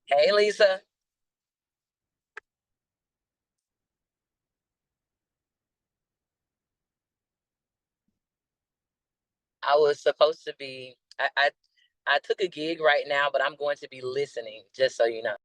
Hey, Lisa. I was supposed to be. I took a gig right now, but I'm going to be listening. Just so you know.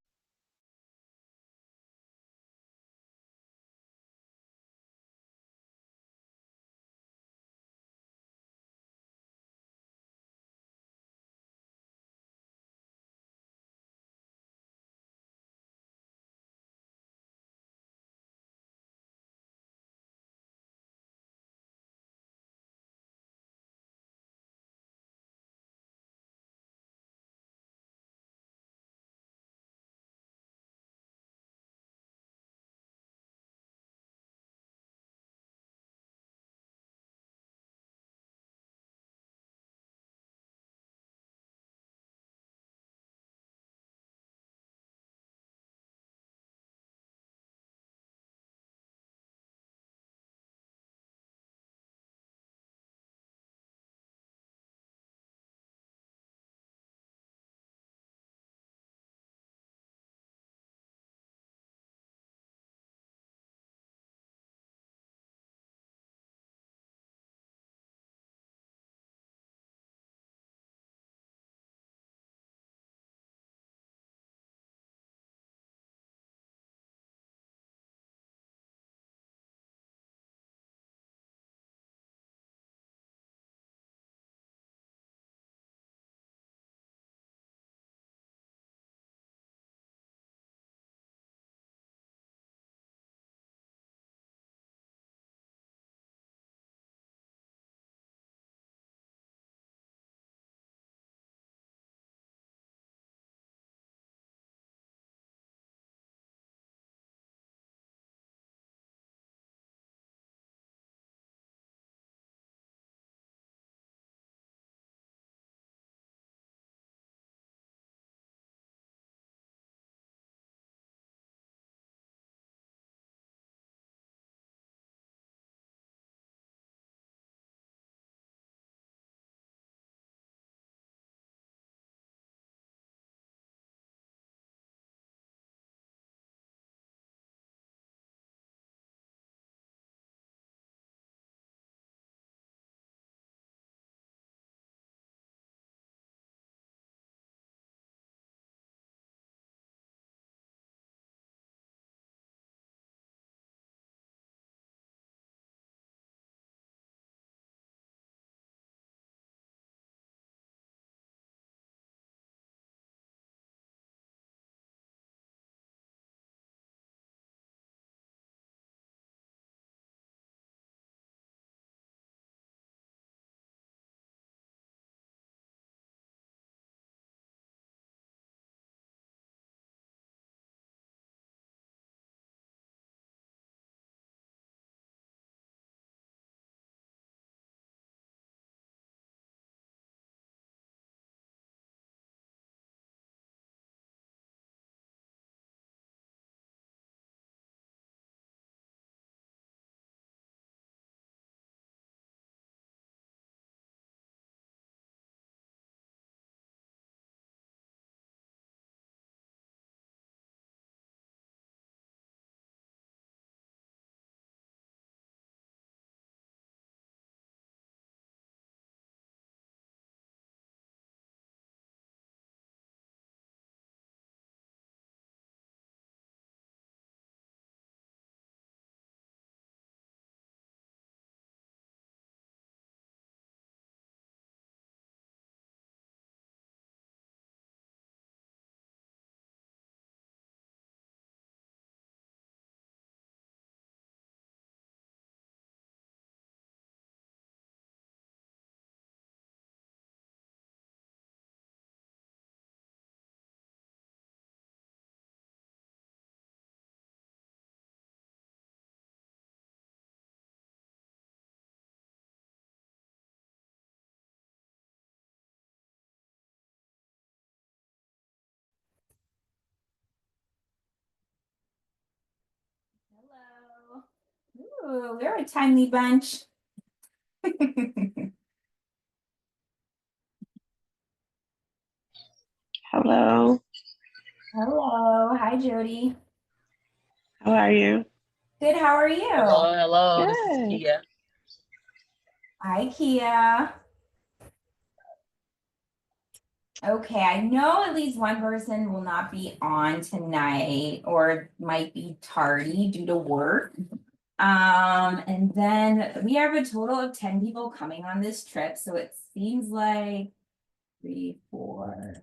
Hello. Ooh, we're a timely bunch. Hello. Hello. Hi, Jody. How are you? Good. How are you? Hello, hello. This is Good. Kia. Hi, Kia. Okay, I know at least one person will not be on tonight or might be tardy due to work. And then we have a total of 10 people coming on this trip, so it seems like 3, 4,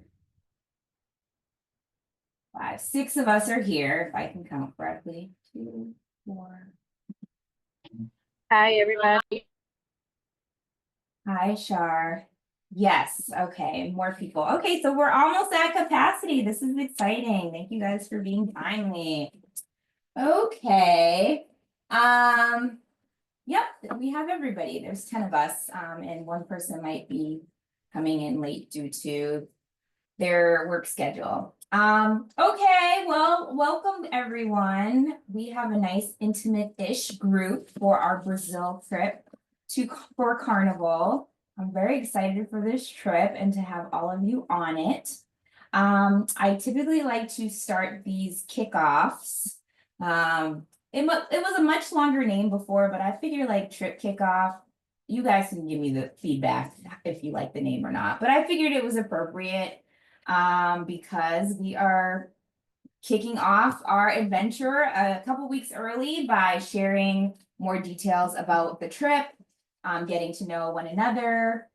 5, 6 of us are here, if I can count correctly. 2, 4. Hi, everybody. Hi, Shar. Yes, okay, more people. Okay, so we're almost at capacity. This is exciting. Thank you guys for being timely. Okay. Yep, we have everybody. There's 10 of us, and one person might be coming in late due to their work schedule. Okay, well, welcome everyone. We have a nice intimate-ish group for our Brazil trip for Carnival. I'm very excited for this trip and to have all of you on it. I typically like to start these kickoffs. It was a much longer name before, but I figure like trip kickoff, you guys can give me the feedback if you like the name or not, but I figured it was appropriate because we are kicking off our adventure a couple weeks early by sharing more details about the trip, getting to know one another,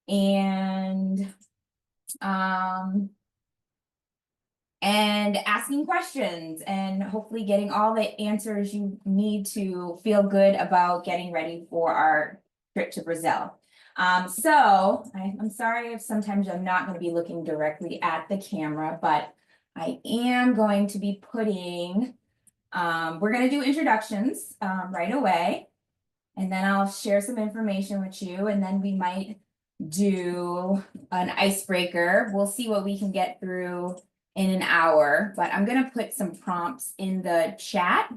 and asking questions and hopefully getting all the answers you need to feel good about getting ready for our trip to Brazil. So I'm sorry if sometimes I'm not going to be looking directly at the camera, but I am going to be putting, we're going to do introductions right away. And then I'll share some information with you, and then we might do an icebreaker. We'll see what we can get through in an hour, but I'm gonna put some prompts in the chat.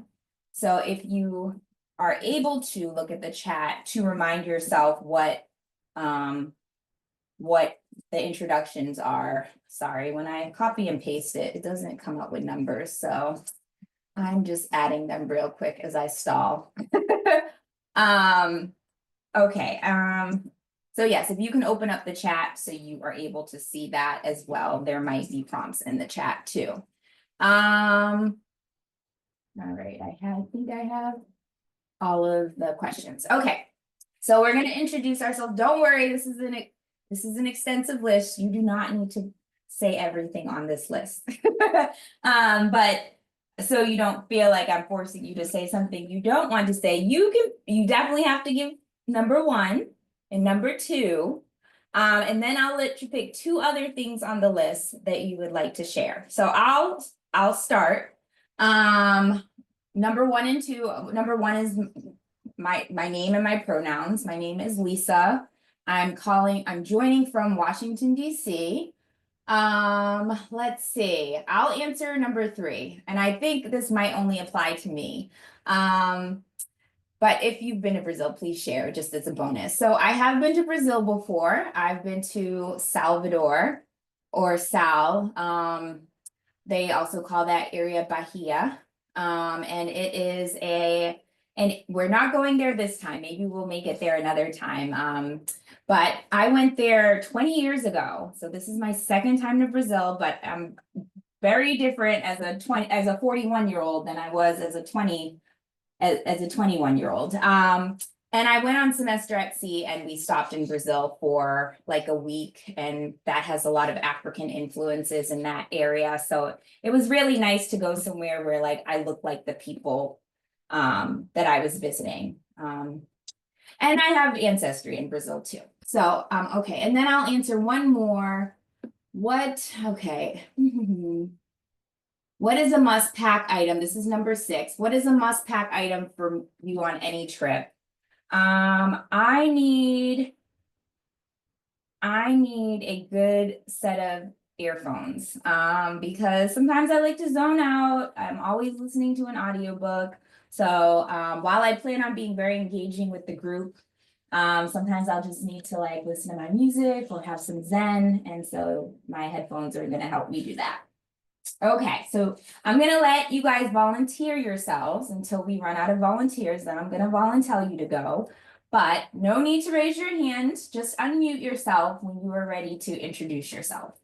So if you are able to look at the chat to remind yourself what the introductions are. Sorry, when I copy and paste it, it doesn't come up with numbers. So I'm just adding them real quick as I stall. Okay, so yes, if you can open up the chat so you are able to see that as well, there might be prompts in the chat too. All right, I think I have all of the questions. Okay, so we're gonna introduce ourselves. Don't worry, this is an extensive list. You do not need to say everything on this list. But so you don't feel like I'm forcing you to say something you don't want to say, you definitely have to give number 1 and number 2. And then I'll let you pick 2 other things on the list that you would like to share. So I'll start. Number 1 and 2. Number 1 is my name and my pronouns. My name is Lisa. I'm joining from Washington, D.C. Let's see. I'll answer number 3, and I think this might only apply to me. But if you've been to Brazil, please share just as a bonus. So I have been to Brazil before. I've been to Salvador or Sal. They also call that area Bahia. And and we're not going there this time. Maybe we'll make it there another time. But I went there 20 years ago. So this is my second time to Brazil, but I'm very different as a 41-year-old than I was as a 21-year-old. And I went on semester at sea, and we stopped in Brazil for like a week, and that has a lot of African influences in that area. So it was really nice to go somewhere where like I look like the people that I was visiting. And I have ancestry in Brazil too. So okay, and then I'll answer one more. Okay. What is a must pack item? This is number 6. What is a must pack item for you on any trip? I need a good set of earphones because sometimes I like to zone out. I'm always listening to an audiobook. So while I plan on being very engaging with the group, sometimes I'll just need to like listen to my music or have some Zen. And so my headphones are going to help me do that. Okay, so I'm gonna let you guys volunteer yourselves until we run out of volunteers, then I'm gonna volunteer you to go. But no need to raise your hand, just unmute yourself when you are ready to introduce yourself.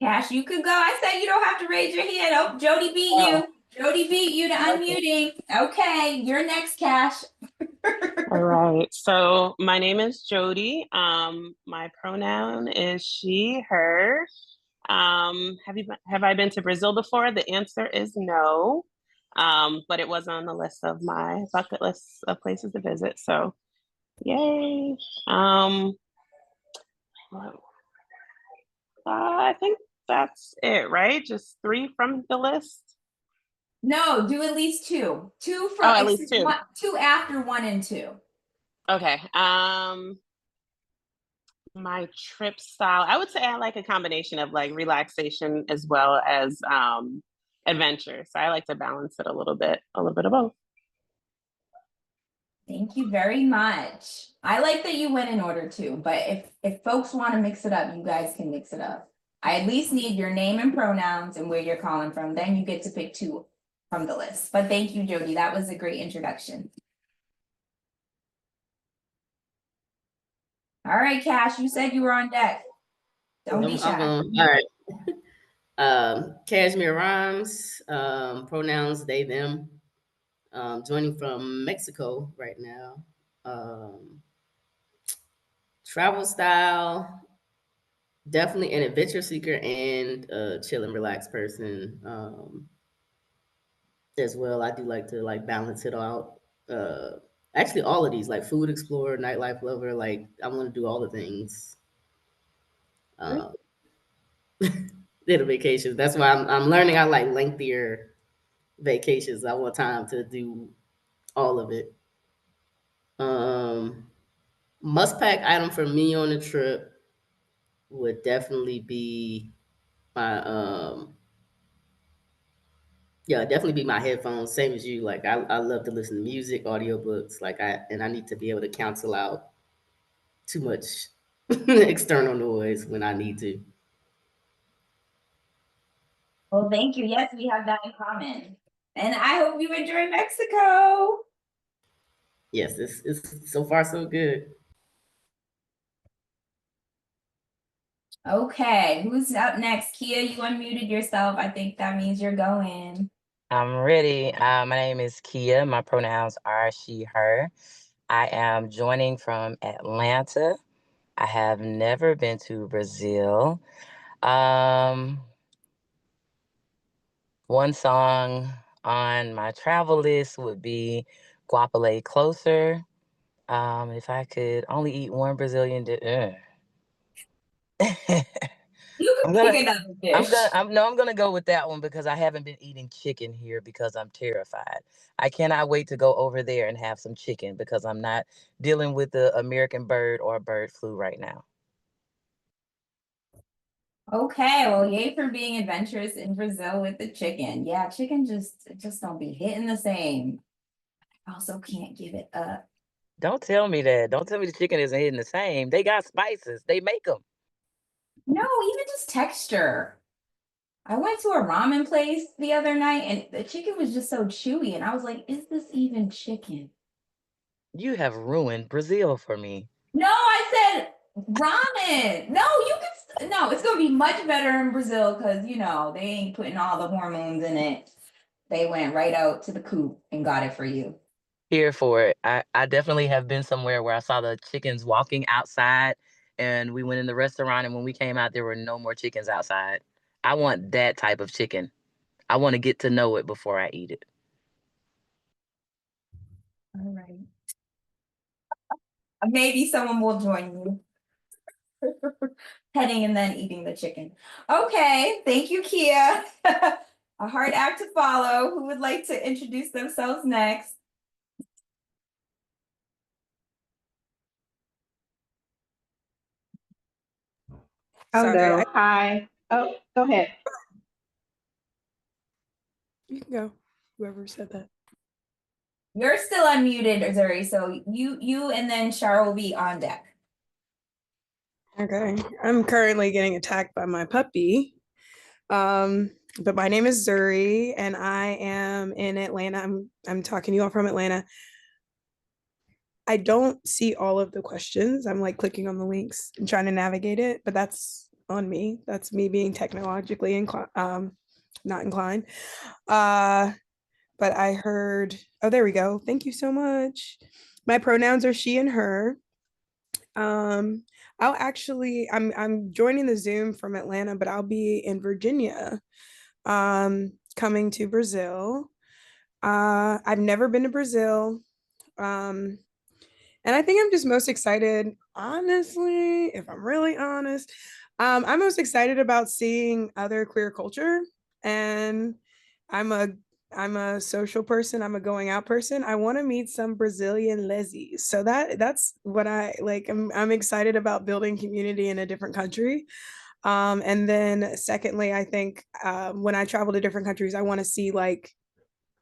Cash, you could go. I said you don't have to raise your hand. Oh, Jody beat you. Jody beat you to unmuting. Okay, you're next, Cash. All right. So my name is Jody. My pronoun is she, her. Have I been to Brazil before? The answer is no. But it was on the list of my bucket list of places to visit. So yay. I think that's it, right? Just 3 from the list. No, do at least two. Two Oh, from at least 2. two after 1 and 2. Okay. My trip style, I would say I like a combination of like relaxation as well as adventure. So I like to balance it a little bit of both. Thank you very much. I like that you went in order too, but if folks want to mix it up, you guys can mix it up. I at least need your name and pronouns and where you're calling from. Then you get to pick 2 from the list. But thank you, Jody. That was a great introduction. All right, Cash, you said you were on deck. Don't be shy. All right. Cashmere Rhymes, pronouns they, them. Joining from Mexico right now. Travel style, definitely an adventure seeker and a chill and relaxed person as well. I do like to like balance it out. Actually, all of these, like food explorer, nightlife lover, like I want to do all the things. Little vacations. That's why I'm learning. I like lengthier vacations. I want time to do all of it. Um, Must pack item for me on a trip would definitely be my yeah, definitely be my headphones. Same as you. Like I love to listen to music, audiobooks. I need to be able to cancel out too much external noise when I need to. Well, thank you. Yes, we have that in common. And I hope you enjoy Mexico. Yes, it's so far so good. Okay, who's up next? Kia, you unmuted yourself. I think that means you're going. I'm ready. My name is Kia. My pronouns are she, her. I am joining from Atlanta. I have never been to Brazil. One song on my travel list would be Guapale Closer. If I could only eat one Brazilian dish. You I'm can gonna pick another I'm dish. gonna I'm gonna go with that one because I haven't been eating chicken here because I'm terrified. I cannot wait to go over there and have some chicken because I'm not dealing with the American bird or bird flu right now. Okay, well, yay for being adventurous in Brazil with the chicken. Yeah, chicken just don't be hitting the same. I also can't give it up. Don't tell me that. Don't tell me the chicken isn't hitting the same. They got spices. They make them. No, even just texture. I went to a ramen place the other night and the chicken was just so chewy, and I was like, is this even chicken? You have ruined Brazil for me. No, I said ramen. No, no, it's gonna be much better in Brazil because they ain't putting all the hormones in it. They went right out to the coop and got it for you. Here for it. I definitely have been somewhere where I saw the chickens walking outside and we went in the restaurant and when we came out there were no more chickens outside. I want that type of chicken. I want to get to know it before I eat it. All right. Maybe someone will join you. Petting and then eating the chicken. Okay, thank you, Kia. A hard act to follow. Who would like to introduce themselves next? I'll Sorry, go. Hi. Oh, go ahead. you can go. Whoever said that. You're still unmuted, Zuri, so you and then Shar will be on deck. Okay, I'm currently getting attacked by my puppy. But my name is Zuri and I am in Atlanta. I'm talking to you all from Atlanta. I don't see all of the questions. I'm like clicking on the links and trying to navigate it, but that's on me. That's me being technologically not inclined. But I heard, oh, there we go. Thank you so much. My pronouns are she and her. Um, I'm joining the Zoom from Atlanta, but I'll be in Virginia, coming to Brazil. I've never been to Brazil. Um, and I think I'm just most excited, honestly, if I'm really honest, I'm most excited about seeing other queer culture. And I'm a I'm a social person. I'm a going out person. I want to meet some Brazilian lesies. So that's what I like. I'm excited about building community in a different country. And then secondly, I think when I travel to different countries, I want to see like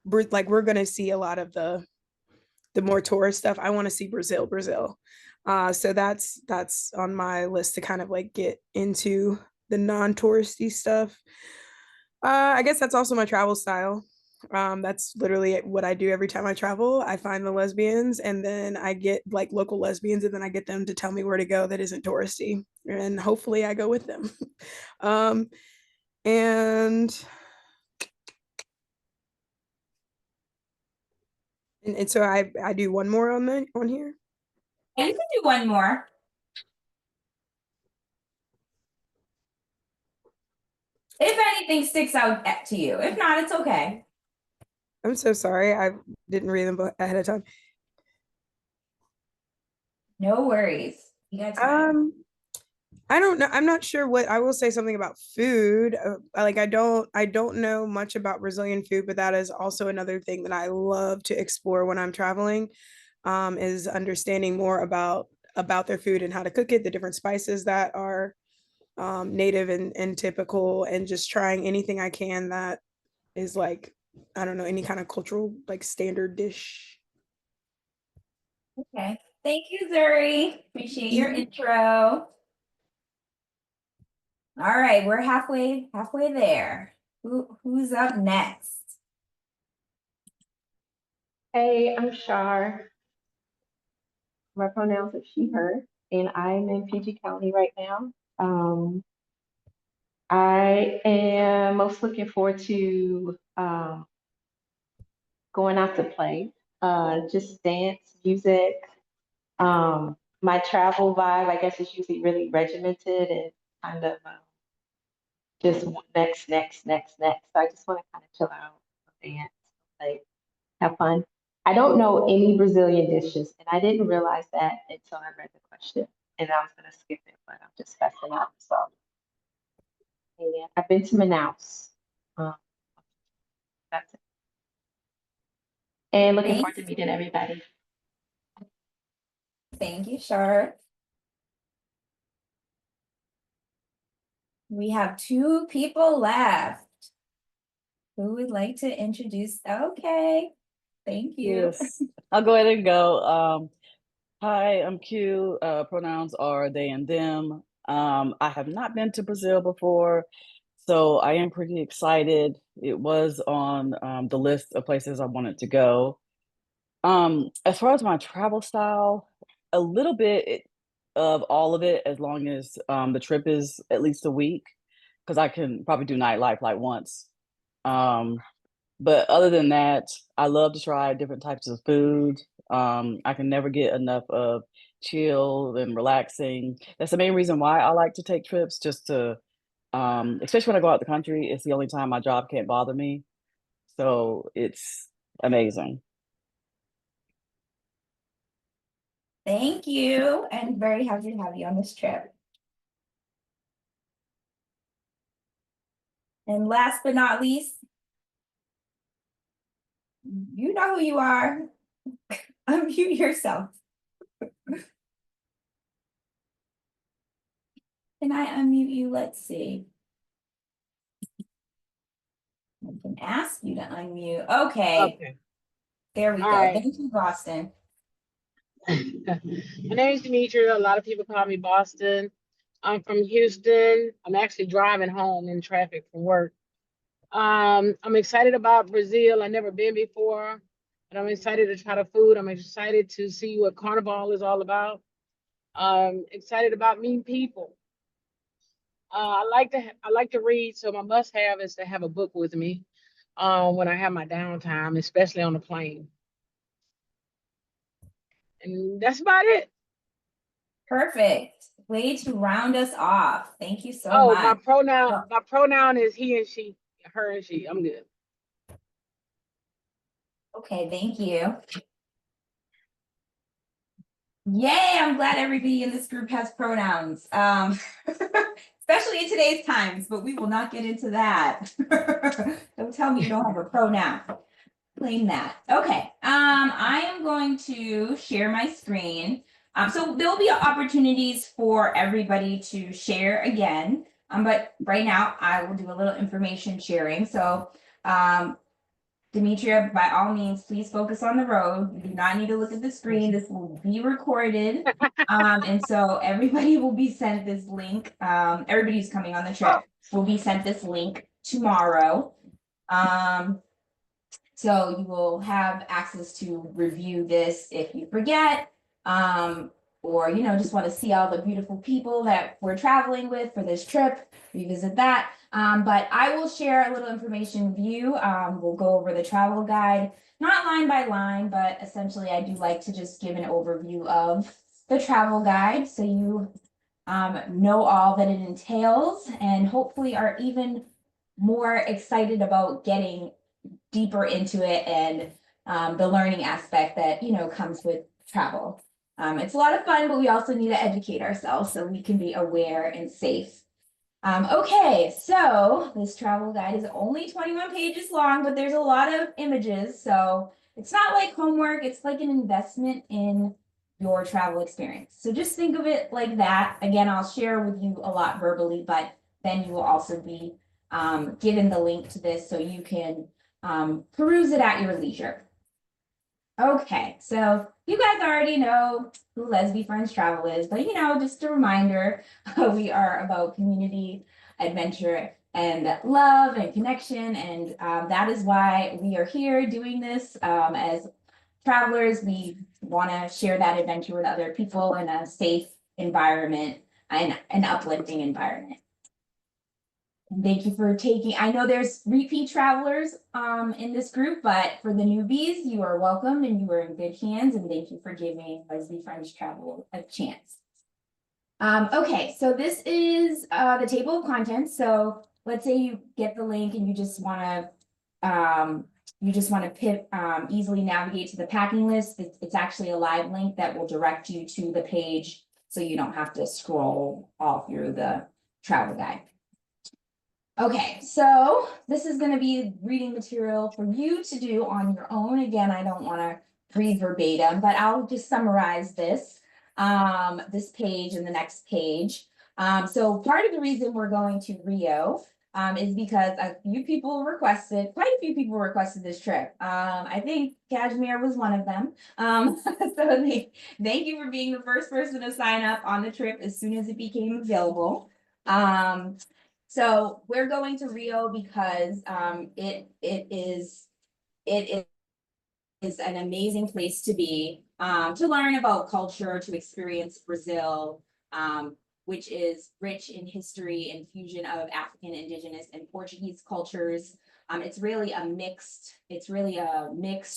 we're gonna see a lot of the more tourist stuff. I want to see Brazil. So that's on my list to kind of like get into the non-touristy stuff. I guess that's also my travel style. That's literally what I do every time I travel. I find the lesbians and then I get like local lesbians and then I get them to tell me where to go that isn't touristy. And hopefully I go with them. um, and and so I do one more on here. Yeah, you can do one more. If anything sticks out to you. If not, it's okay. I'm so sorry. I didn't read them ahead of time. No worries. You got time. I don't know. I'm not sure what I will say something about food. Like I don't know much about Brazilian food, but that is also another thing that I love to explore when I'm traveling, is understanding more about their food and how to cook it, the different spices that are native and typical, and just trying anything I can that is like, I don't know, any kind of cultural like standard dish. Okay. Thank you, Zuri. Appreciate your intro. All right, we're halfway there. Who's up next? Hey, I'm Shar. My pronouns are she, her, and I'm in PG County right now. I am most looking forward to going out to play, just dance, music. My travel vibe, I guess, is usually really regimented and kind of just next. So I just want to kind of chill out, dance, like have fun. I don't know any Brazilian dishes, and I didn't realize that until I read the question. And I was gonna skip it, but I'm just fessing up. So, yeah, I've been to Manaus. Um, that's it. And looking forward to Thanks. meeting everybody. Thank you, Shar. We have two people left. Who would like to introduce? Okay. Thank you. Yes, I'll go ahead and go. Hi, I'm Q. Pronouns are they and them. I have not been to Brazil before, so I am pretty excited. It was on the list of places I wanted to go. As far as my travel style, a little bit of all of it, as long as the trip is at least a week, because I can probably do nightlife like once. Um, but other than that, I love to try different types of food. I can never get enough of chill and relaxing. That's the main reason why I like to take trips, just to, especially when I go out the country, it's the only time my job can't bother me. So it's amazing. Thank you. And very happy to have you on this trip. And last but not least, you know who you are. Unmute yourself. Can I unmute you? Let's see. I can ask you to unmute. Okay. Okay. There we All go. right. Thank you, Boston. My name is Demetria. A lot of people call me Boston. I'm from Houston. I'm actually driving home in traffic from work. I'm excited about Brazil. I've never been before, but I'm excited to try the food. I'm excited to see what Carnival is all about. Excited about meeting people. I like to read, so my must have is to have a book with me when I have my downtime, especially on the plane. And that's about it. Perfect. Way to round us off. Thank you so Oh, much. my pronoun is he and she, her and she. I'm good. Okay, thank you. Yay, I'm glad everybody in this group has pronouns. Especially in today's times, but we will not get into that. Don't tell me you don't have a pronoun. Claim that. Okay, I am going to share my screen. So there will be opportunities for everybody to share again. But right now I will do a little information sharing. So Demetria, by all means, please focus on the road. You do not need to look at the screen. This will be recorded. And so everybody will be sent this link. Everybody who's coming on the trip will be sent this link tomorrow. So you will have access to review this if you forget, or just want to see all the beautiful people that we're traveling with for this trip, revisit that. But I will share a little information with you. We'll go over the travel guide, not line by line, but essentially I do like to just give an overview of the travel guide so you know all that it entails and hopefully are even more excited about getting deeper into it and the learning aspect that comes with travel. It's a lot of fun, but we also need to educate ourselves so we can be aware and safe. Okay, so this travel guide is only 21 pages long, but there's a lot of images, so it's not like homework, it's like an investment in your travel experience. So just think of it like that. Again, I'll share with you a lot verbally, but then you will also be given the link to this so you can peruse it at your leisure. Okay, so you guys already know who Lesbi Friends Travel is, but just a reminder, we are about community, adventure, and love and connection, and that is why we are here doing this. As travelers, we want to share that adventure with other people in a safe environment and an uplifting environment. Thank you for I know there's repeat travelers in this group, but for the newbies, you are welcome and you are in good hands, and thank you for giving Lesbi Friends Travel a chance. Okay, so this is the table of contents. So let's say you get the link and you just want to easily navigate to the packing list. It's actually a live link that will direct you to the page so you don't have to scroll all through the travel guide. Okay, so this is going to be reading material for you to do on your own. Again, I don't want to read verbatim, but I'll just summarize this page and the next page. So part of the reason we're going to Rio is because quite a few people requested this trip. I think Kashmir was one of them. So thank you for being the first person to sign up on the trip as soon as it became available. So we're going to Rio because it is an amazing place to be, to learn about culture, to experience Brazil, which is rich in history and fusion of African, Indigenous, and Portuguese cultures. It's really a mixed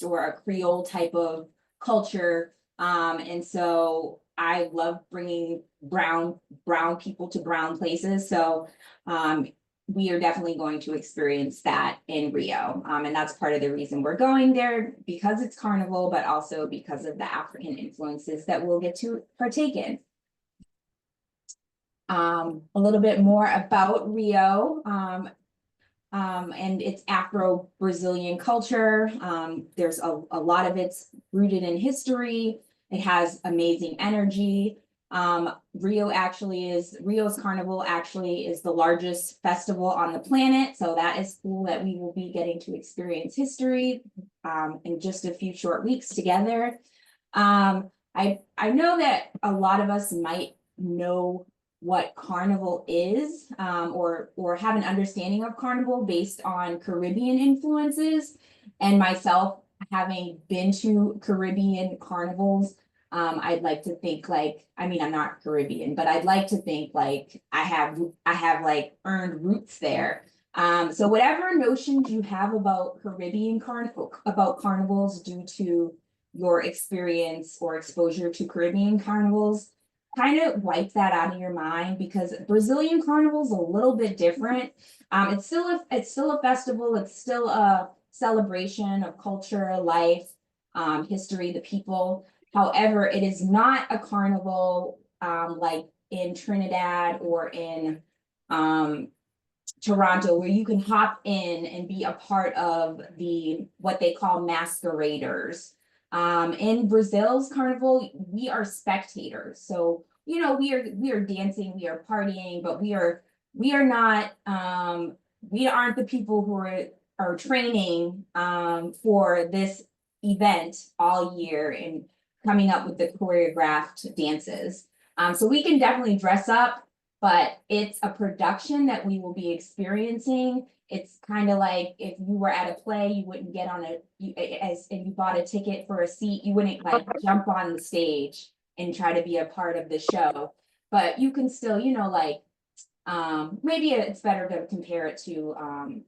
or a Creole type of culture. And so I love bringing brown people to brown places. So we are definitely going to experience that in Rio. And that's part of the reason we're going there, because it's Carnival, but also because of the African influences that we'll get to partake in. A little bit more about Rio and its Afro-Brazilian culture. There's a lot of it's rooted in history. It has amazing energy. Rio's Carnival actually is the largest festival on the planet. So that is cool that we will be getting to experience history in just a few short weeks together. I know that a lot of us might know what Carnival is, or have an understanding of Carnival based on Caribbean influences. And myself, having been to Caribbean carnivals, I'd like to think like, I mean, I'm not Caribbean, but I'd like to think like I have like earned roots there. So whatever notions you have about about carnivals due to your experience or exposure to Caribbean carnivals, kind of wipe that out of your mind, because Brazilian carnival is a little bit different. It's still a festival. It's still a celebration of culture, life, history, the people. However, it is not a carnival like in Trinidad or in Toronto, where you can hop in and be a part of the what they call masqueraders. In Brazil's carnival, we are spectators. So, you know, we are dancing, we are partying, but we are not we aren't the people who are training for this event all year and coming up with the choreographed dances. So we can definitely dress up, but it's a production that we will be experiencing. It's kind of like if you were at a play, you wouldn't get on and you bought a ticket for a seat, you wouldn't like jump on the stage and try to be a part of the show. But you can still, you know, like maybe it's better to compare it to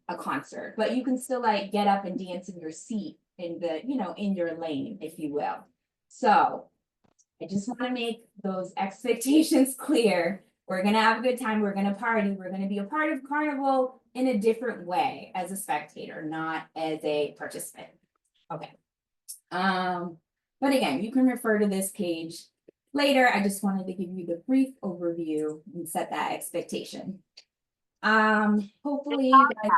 a concert, but you can still like get up and dance in your seat in the, you know, in your lane, if you will. So I just want to make those expectations clear. We're going to have a good time. We're going to party. We're going to be a part of Carnival in a different way as a spectator, not as a participant. Okay. But again, you can refer to this page later. I just wanted to give you the brief overview and set that expectation. Hopefully you guys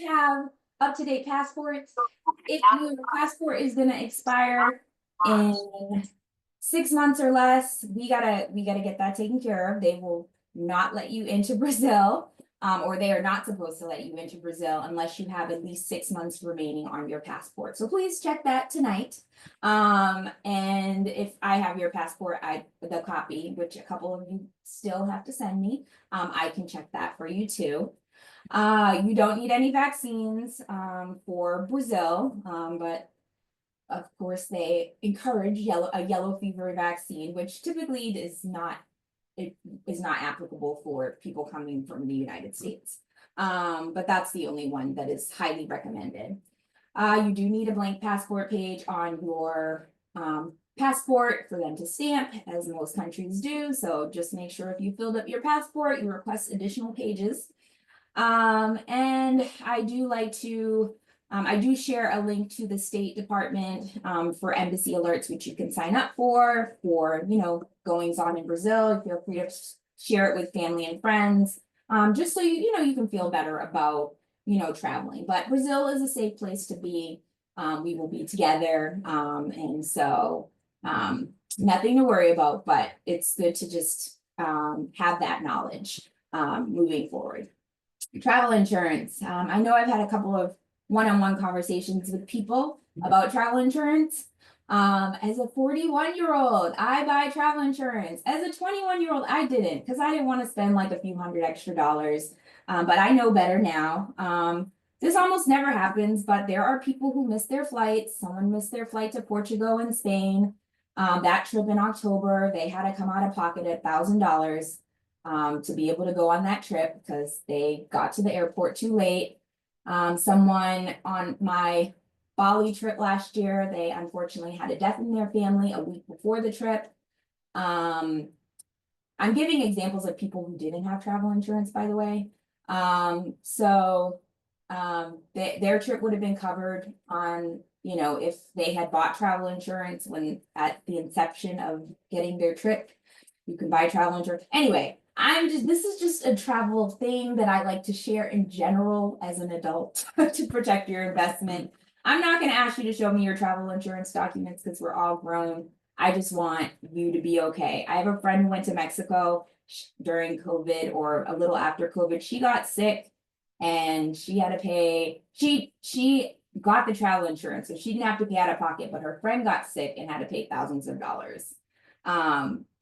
have up-to-date passports. If your passport is going to expire in 6 months or less, we gotta get that taken care of. They will not let you into Brazil, or they are not supposed to let you into Brazil unless you have at least 6 months remaining on your passport. So please check that tonight. And if I have your passport, the copy, which a couple of you still have to send me, I can check that for you too. You don't need any vaccines for Brazil, but of course, they encourage a yellow fever vaccine, which typically is not applicable for people coming from the United States. But that's the only one that is highly recommended. You do need a blank passport page on your passport for them to stamp, as most countries do. So just make sure if you filled up your passport, you request additional pages. And I do like to I do share a link to the State Department for embassy alerts, which you can sign up for, you know, goings on in Brazil. Feel free to share it with family and friends, just so you know, you can feel better about, you know, traveling. But Brazil is a safe place to be. We will be together. And so nothing to worry about, but it's good to just have that knowledge moving forward. Travel insurance. I know I've had a couple of one-on-one conversations with people about travel insurance. As a 41-year-old, I buy travel insurance. As a 21-year-old, I didn't, because I didn't want to spend like a few $100 extra. But I know better now. This almost never happens, but there are people who miss their flights. Someone missed their flight to Portugal and Spain. That trip in October, they had to come out of pocket $1,000 to be able to go on that trip because they got to the airport too late. Someone on my Bali trip last year, they unfortunately had a death in their family a week before the trip. I'm giving examples of people who didn't have travel insurance, by the way. Their trip would have been covered on, you know, if they had bought travel insurance when at the inception of getting their trip. You can buy travel insurance. Anyway, this is just a travel thing that I like to share in general as an adult to protect your investment. I'm not going to ask you to show me your travel insurance documents because we're all grown. I just want you to be okay. I have a friend who went to Mexico during COVID or a little after COVID. She got sick and she had to pay, she got the travel insurance, so she didn't have to pay out of pocket, but her friend got sick and had to pay thousands of dollars.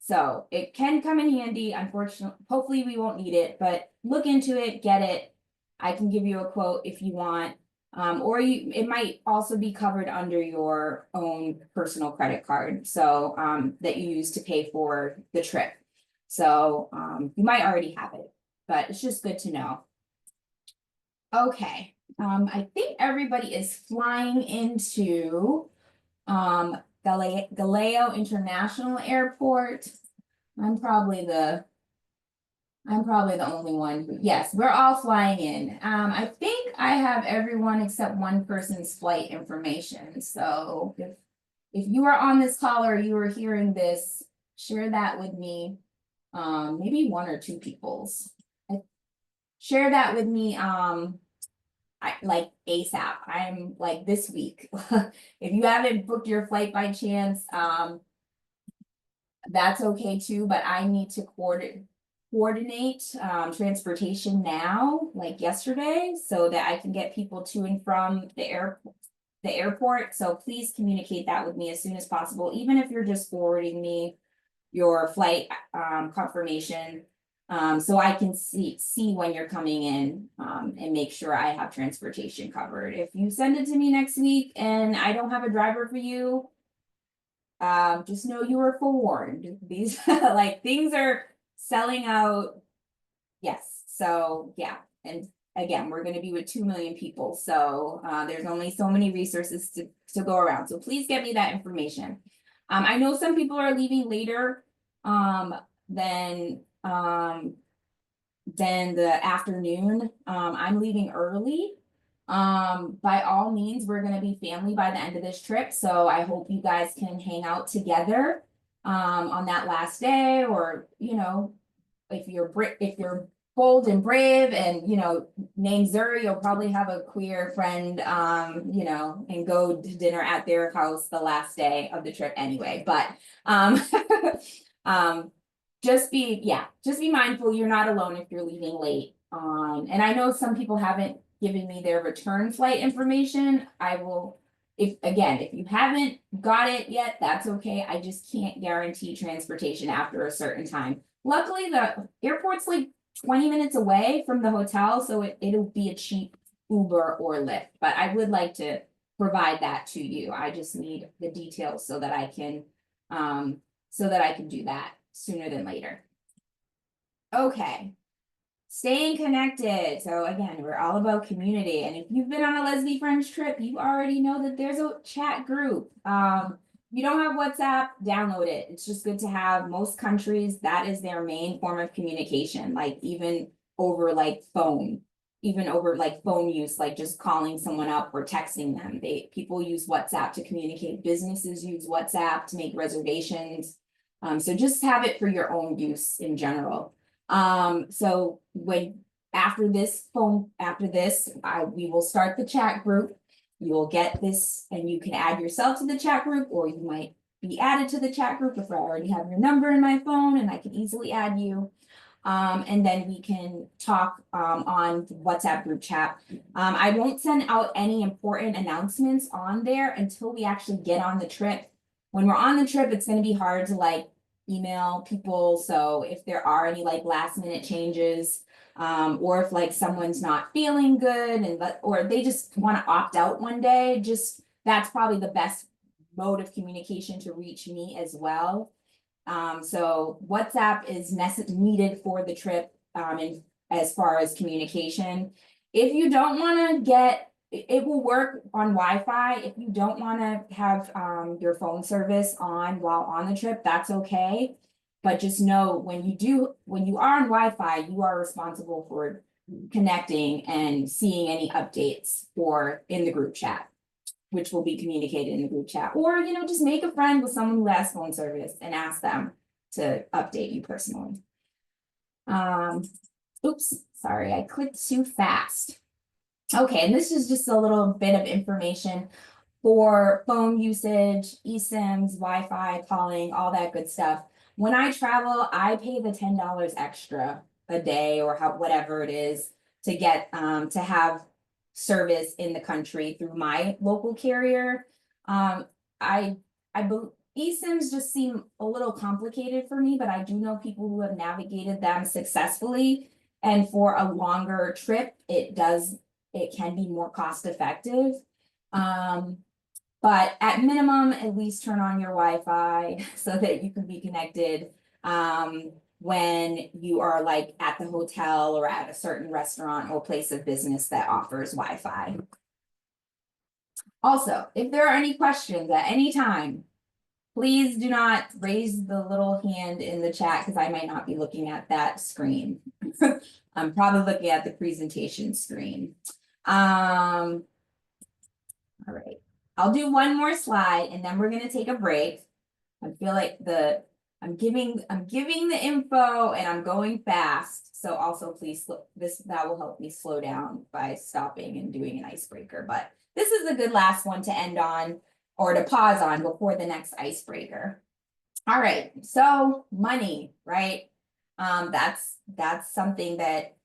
So it can come in handy. Unfortunately, hopefully we won't need it, but look into it, get it. I can give you a quote if you want. Or it might also be covered under your own personal credit card, so that you use to pay for the trip. So you might already have it, but it's just good to know. Okay, I think everybody is flying into Galileo International Airport. I'm probably the only one. Yes, we're all flying in. I think I have everyone except one person's flight information. So if you are on this call or you are hearing this, share that with me. Maybe one or two people's. Share that with me. Like ASAP. I'm like this week. If you haven't booked your flight by chance, that's okay too, but I need to coordinate transportation now, like yesterday, so that I can get people to and from the airport. So please communicate that with me as soon as possible, even if you're just forwarding me your flight confirmation, so I can see when you're coming in, and make sure I have transportation covered. If you send it to me next week and I don't have a driver for you, just know you were forewarned. These like things are selling out. Yes, so yeah, and again, we're going to be with 2 million people, so there's only so many resources to go around. So please get me that information. I know some people are leaving later than the afternoon. I'm leaving early. By all means, we're going to be family by the end of this trip, so I hope you guys can hang out together on that last day, or you know, if you're bold and brave and name Zuri, you'll probably have a queer friend, and go to dinner at their house the last day of the trip anyway. But just be mindful you're not alone if you're leaving late. And I know some people haven't given me their return flight information. I will, if you haven't got it yet, that's okay. I just can't guarantee transportation after a certain time. Luckily, the airport's like 20 minutes away from the hotel, so it'll be a cheap Uber or Lyft. But I would like to provide that to you. I just need the details so that I can do that sooner than later. Okay. Staying connected. So again, we're all about community. And if you've been on a Leslie Friends trip, you already know that there's a chat group. You don't have WhatsApp, download it. It's just good to have. Most countries, that is their main form of communication, like even over phone use, like just calling someone up or texting them. People use WhatsApp to communicate. Businesses use WhatsApp to make reservations. So just have it for your own use in general. So after this, we will start the chat group. You will get this and you can add yourself to the chat group, or you might be added to the chat group if I already have your number in my phone and I can easily add you. And then we can talk on WhatsApp group chat. I won't send out any important announcements on there until we actually get on the trip. When we're on the trip, it's going to be hard to email people. So if there are any last minute changes, or if someone's not feeling good or they just want to opt out one day, that's probably the best mode of communication to reach me as well. So WhatsApp is needed for the trip, and as far as communication. If you don't want to it will work on Wi-Fi. If you don't want to have your phone service on while on the trip, that's okay. But just know when you are on Wi-Fi, you are responsible for connecting and seeing any updates in the group chat, which will be communicated in the group chat. Or, just make a friend with someone who has phone service and ask them to update you personally. Oops, sorry, I clicked too fast. Okay, and this is just a little bit of information for phone usage, eSIMs, Wi-Fi, calling, all that good stuff. When I travel, I pay the $10 extra a day or whatever it is to get to have service in the country through my local carrier. I believe eSIMs just seem a little complicated for me, but I do know people who have navigated them successfully. And for a longer trip, it can be more cost effective. But at minimum, at least turn on your Wi-Fi so that you can be connected when you are like at the hotel or at a certain restaurant or place of business that offers Wi-Fi. Also, if there are any questions at any time, please do not raise the little hand in the chat because I might not be looking at that screen. I'm probably looking at the presentation screen. All right, I'll do one more slide and then we're gonna take a break. I feel like I'm giving the info and I'm going fast. So also please that will help me slow down by stopping and doing an icebreaker. But this is a good last one to end on or to pause on before the next icebreaker. All right, so money, right? That's something that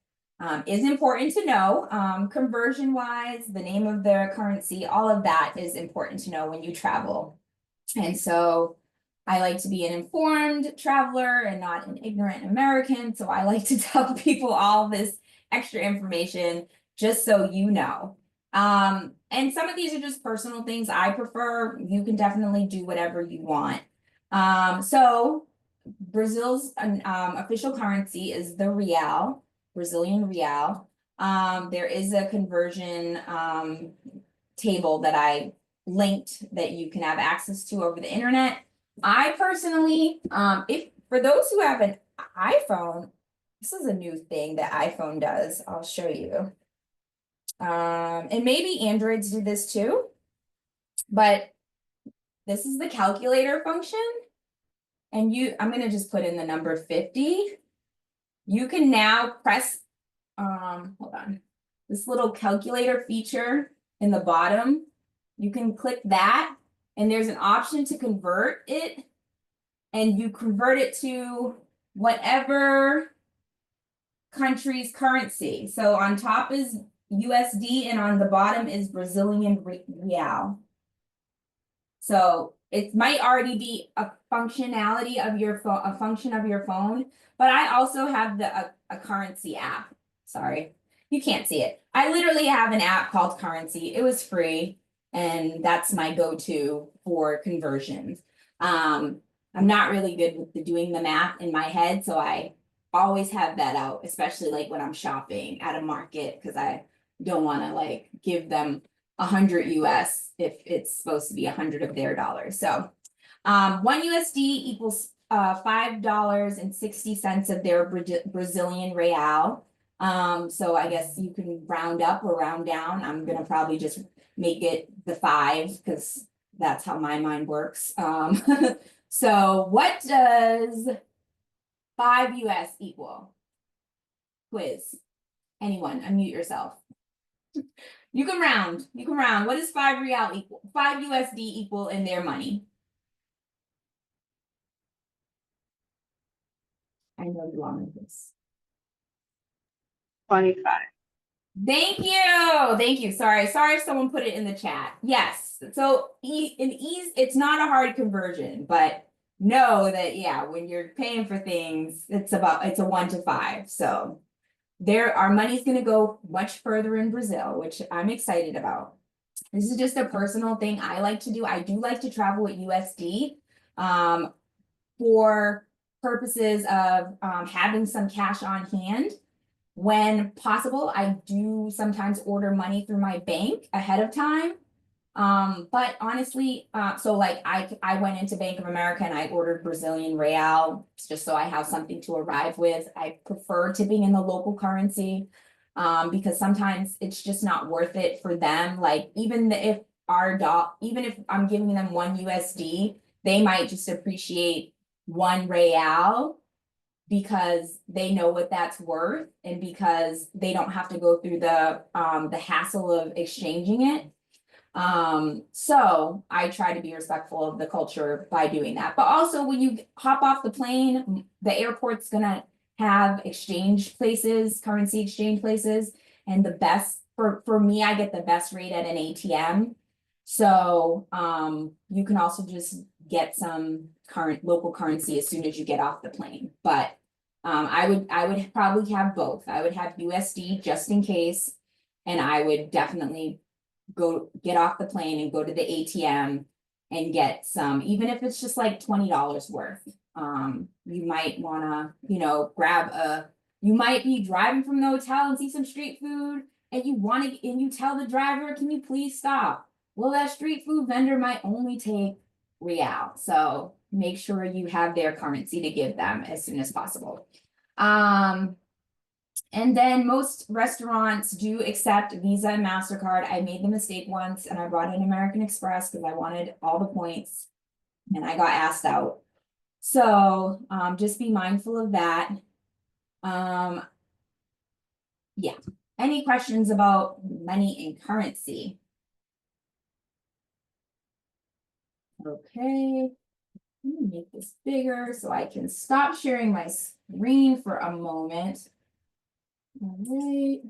is important to know. Conversion wise, the name of their currency, all of that is important to know when you travel. And so I like to be an informed traveler and not an ignorant American. So I like to tell people all this extra information just so you know. And some of these are just personal things I prefer. You can definitely do whatever you want. So Brazil's official currency is the real, Brazilian real. There is a conversion table that I linked that you can have access to over the internet. I personally, if for those who have an iPhone, this is a new thing that iPhone does. I'll show you. And maybe Androids do this too, but this is the calculator function. And I'm gonna just put in the number 50. You can now press, hold on, this little calculator feature in the bottom. You can click that and there's an option to convert it and you convert it to whatever country's currency. So on top is USD and on the bottom is Brazilian real. So it might already be a functionality of your phone, a function of your phone, but I also have a currency app. Sorry, you can't see it. I literally have an app called Currency. It was free. And that's my go-to for conversions. I'm not really good with doing the math in my head, so I always have that out, especially like when I'm shopping at a market, because I don't want to like give them 100 US if it's supposed to be 100 of their dollars. So 1 USD equals $5.60 of their Brazilian real. So I guess you can round up or round down. I'm gonna probably just make it the 5 because that's how my mind works. So what does 5 US equal? Quiz. Anyone, unmute yourself. You can round. You can round. What does 5 real equal? 5 USD equal in their money? I know you wanted this. 25. Thank you. Thank you. Sorry if someone put it in the chat. Yes. So it's not a hard conversion, but know that, yeah, when you're paying for things, it's a 1 to 5. So our money's going to go much further in Brazil, which I'm excited about. This is just a personal thing I like to do. I do like to travel with USD for purposes of having some cash on hand. When possible, I do sometimes order money through my bank ahead of time. But honestly, so like I went into Bank of America and I ordered Brazilian real just so I have something to arrive with. I prefer tipping in the local currency because sometimes it's just not worth it for them. Like even if I'm giving them 1 USD, they might just appreciate 1 real because they know what that's worth and because they don't have to go through the hassle of exchanging it. So I try to be respectful of the culture by doing that. But also when you hop off the plane, the airport's gonna have exchange places, currency exchange places. And the best for me, I get the best rate at an ATM. So, you can also just get some current local currency as soon as you get off the plane, but I would probably have both. I would have USD just in case, and I would definitely go get off the plane and go to the ATM and get some, even if it's just like $20 worth. You might wanna, you might be driving from the hotel and see some street food and you tell the driver, can you please stop? Well, that street food vendor might only take real. So make sure you have their currency to give them as soon as possible. And then most restaurants do accept Visa and MasterCard. I made the mistake once and I brought in American Express because I wanted all the points and I got asked out. So just be mindful of that. Yeah. Any questions about money and currency? Okay. Let me make this bigger so I can stop sharing my screen for a moment. All right.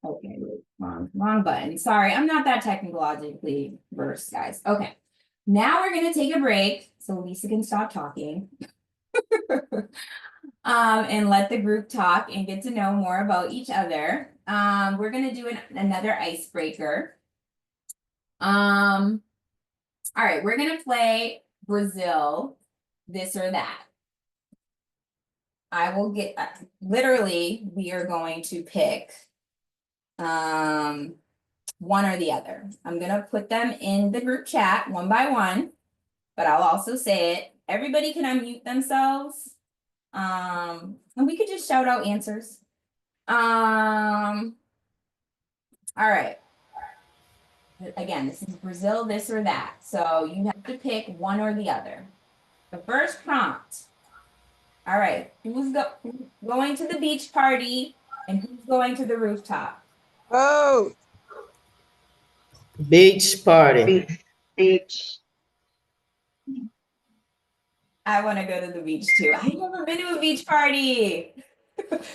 Okay, wrong button. Sorry, I'm not that technologically versed, guys. Okay, now we're gonna take a break so Lisa can stop talking. And let the group talk and get to know more about each other. We're gonna do another icebreaker. All right, we're gonna play Brazil, this or that. I will get, literally, we are going to pick one or the other. I'm gonna put them in the group chat one by one, but I'll also say it. Everybody can unmute themselves. And we could just shout out answers. All right. Again, this is Brazil, this or that. So you have to pick one or the other. The first prompt. All right, who's going to the beach party and who's going to the rooftop? Oh, Beach party. Beach. I want to go to the beach too. I've never been to a beach party.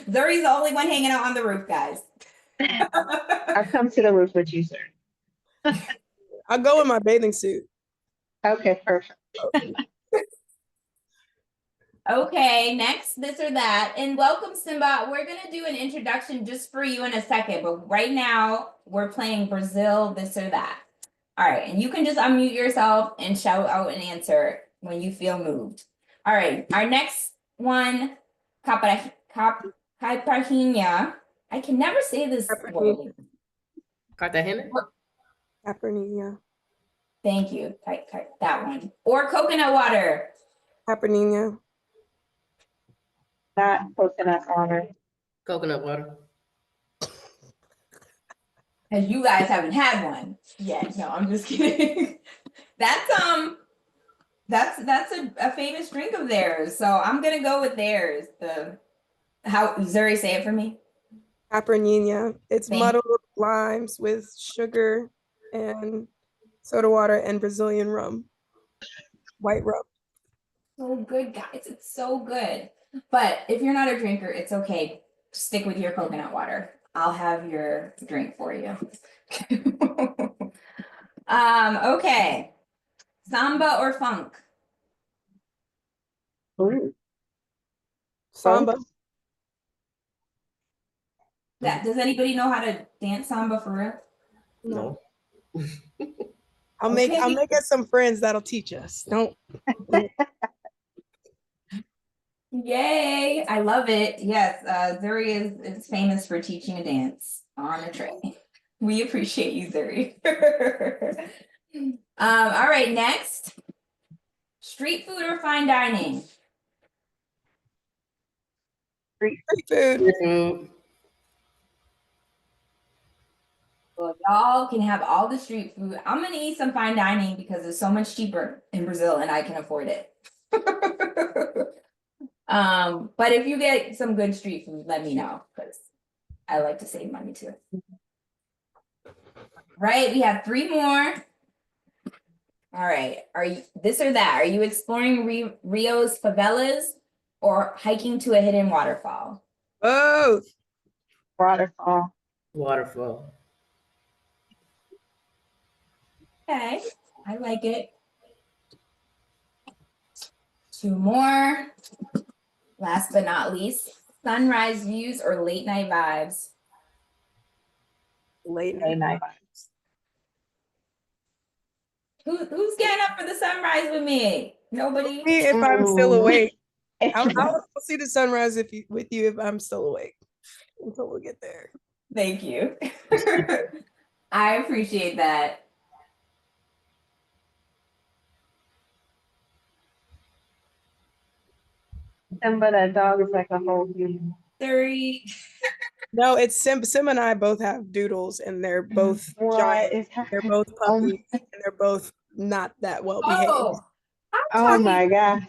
Zuri's the only one hanging out on the roof, guys. I'll come to the roof with you, sir. I'll go in my bathing suit. Okay, perfect. Okay, next, this or that. And welcome, Simba. We're going to do an introduction just for you in a second, but right now we're playing Brazil, this or that. All right, and you can just unmute yourself and shout out an answer when you feel moved. All right, our next one, caipirinha. I can never say this word. Cartagena? Caipirinha. Thank you, that one. Or coconut water. Caipirinha. Not coconut water. Coconut water. Because you guys haven't had one yet. No, I'm just kidding. That's a famous drink of theirs. So I'm gonna go with theirs. Zuri, say it for me. Caipirinha. It's muddled limes with sugar and soda water and Brazilian rum. White rum. So good, guys. It's so good. But if you're not a drinker, it's okay. Stick with your coconut water. I'll have your drink for you. Okay. Samba or funk? Ooh. Samba. Does anybody know how to dance samba for real? No. I'll make us some friends that'll teach us. Don't. Yay! I love it. Yes, Zuri is famous for teaching a dance on a tray. We appreciate you, Zuri. All right, next. Street food or fine dining? Street food. Well, y'all can have all the street food. I'm gonna eat some fine dining because it's so much cheaper in Brazil and I can afford it. But if you get some good street food, let me know because I like to save money too. Right, we have 3 more. All right, are you this or that? Are you exploring Rio's favelas or hiking to a hidden waterfall? Both. Waterfall. Waterfall. Okay, I like it. Two more. Last but not least, sunrise views or late night vibes? Late Late night. night. Who's getting up for the sunrise with me? Nobody? Me if I'm still awake. I'll Mm. see the sunrise with you if I'm still awake until we get there. Thank you. I appreciate that. Simba, that dog is like a whole human. 30. No, it's Sim and I both have doodles and they're both What giant. is They're both Oh, puppies and they're both not that well behaved. Oh, I'm oh talking. my God.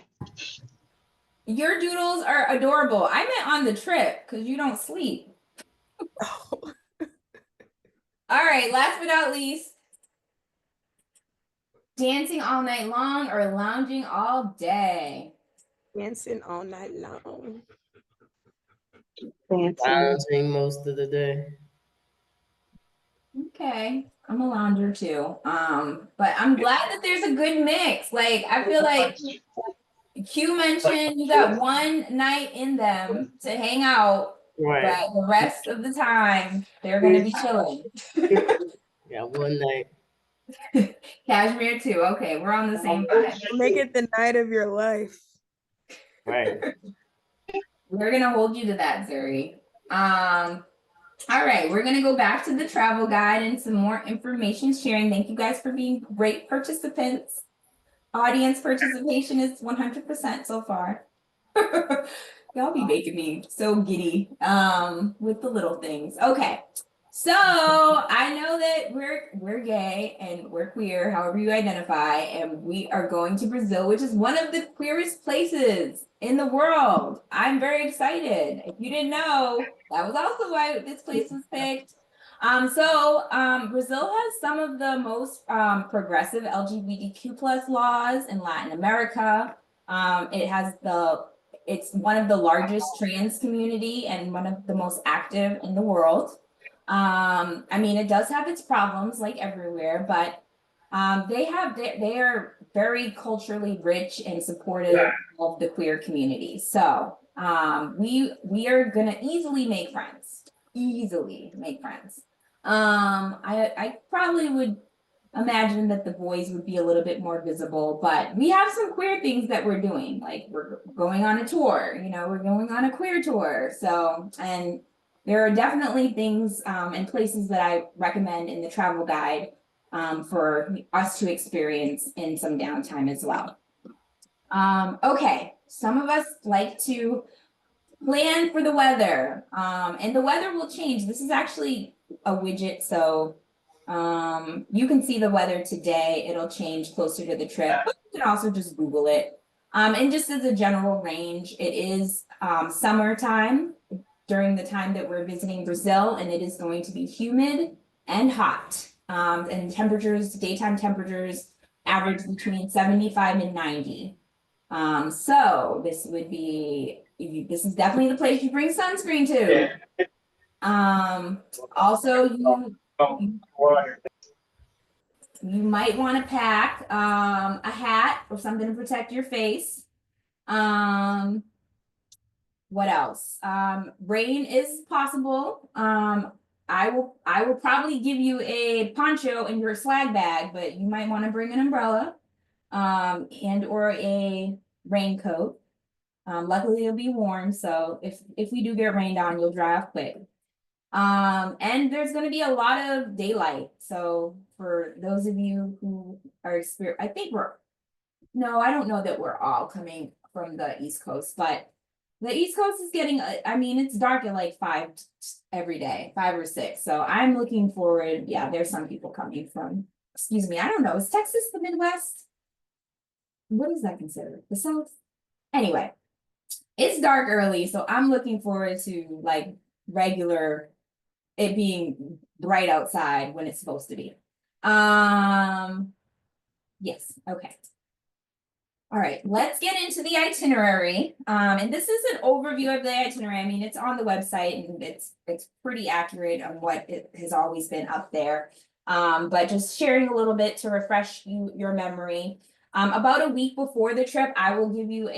Your doodles are adorable. I meant on the trip because you don't sleep. Oh, All right, last but not least, dancing all night long or lounging all day? dancing all night long. Dancing. Lounging most of the day. Okay, I'm a lounger too. But I'm glad that there's a good mix. Like, I feel like Q mentioned you got one night in them to hang out, Right. but the rest of the time they're gonna be chilling. Yeah, one night. Cashmere too. Okay, we're on the same vibe. Make it the night of your life. Right. We're gonna hold you to that, Zuri. All right, we're gonna go back to the travel guide and some more information sharing. Thank you guys for being great participants. Audience participation is 100% so far. Y'all be making me so giddy with the little things. Okay. So I know that we're gay and we're queer, however you identify, and we are going to Brazil, which is one of the queerest places in the world. I'm very excited. If you didn't know, that was also why this place was picked. Brazil has some of the most progressive LGBTQ plus laws in Latin America. It's one of the largest trans community and one of the most active in the world. I mean, it does have its problems like everywhere, but they are very culturally rich and supportive of the queer community. So we are gonna easily make friends. Easily make friends. I probably would imagine that the boys would be a little bit more visible, but we have some queer things that we're doing. Like we're going on a tour, we're going on a queer tour. So, and there are definitely things and places that I recommend in the travel guide for us to experience in some downtime as well. Okay, some of us like to plan for the weather, and the weather will change. This is actually a widget, so you can see the weather today. It'll change closer to the trip, but you can also just Google it. And just as a general range, it is summertime during the time that we're visiting Brazil, and it is going to be humid and hot. And daytime temperatures average between 75 and 90. So this is definitely the place you bring sunscreen to. Also you might want to pack a hat or something to protect your face. What else? Rain is possible. I will probably give you a poncho in your swag bag, but you might want to bring an umbrella and or a raincoat. Luckily it'll be warm, so if we do get rained on, you'll dry off quick. And there's going to be a lot of daylight. So for those of you who are I don't know that we're all coming from the East Coast, but the East Coast is getting, I mean, it's dark at like 5 every day, 5 or 6. So I'm looking forward. Yeah, there's some people coming from, excuse me, I don't know. Is Texas the Midwest? What is that considered? The South? Anyway, it's dark early. So I'm looking forward to like regular, it being bright outside when it's supposed to be. Yes, okay. All right, let's get into the itinerary. And this is an overview of the itinerary. I mean, it's on the website and it's pretty accurate on what it has always been up there. But just sharing a little bit to refresh your memory. About a week before the trip, I will give you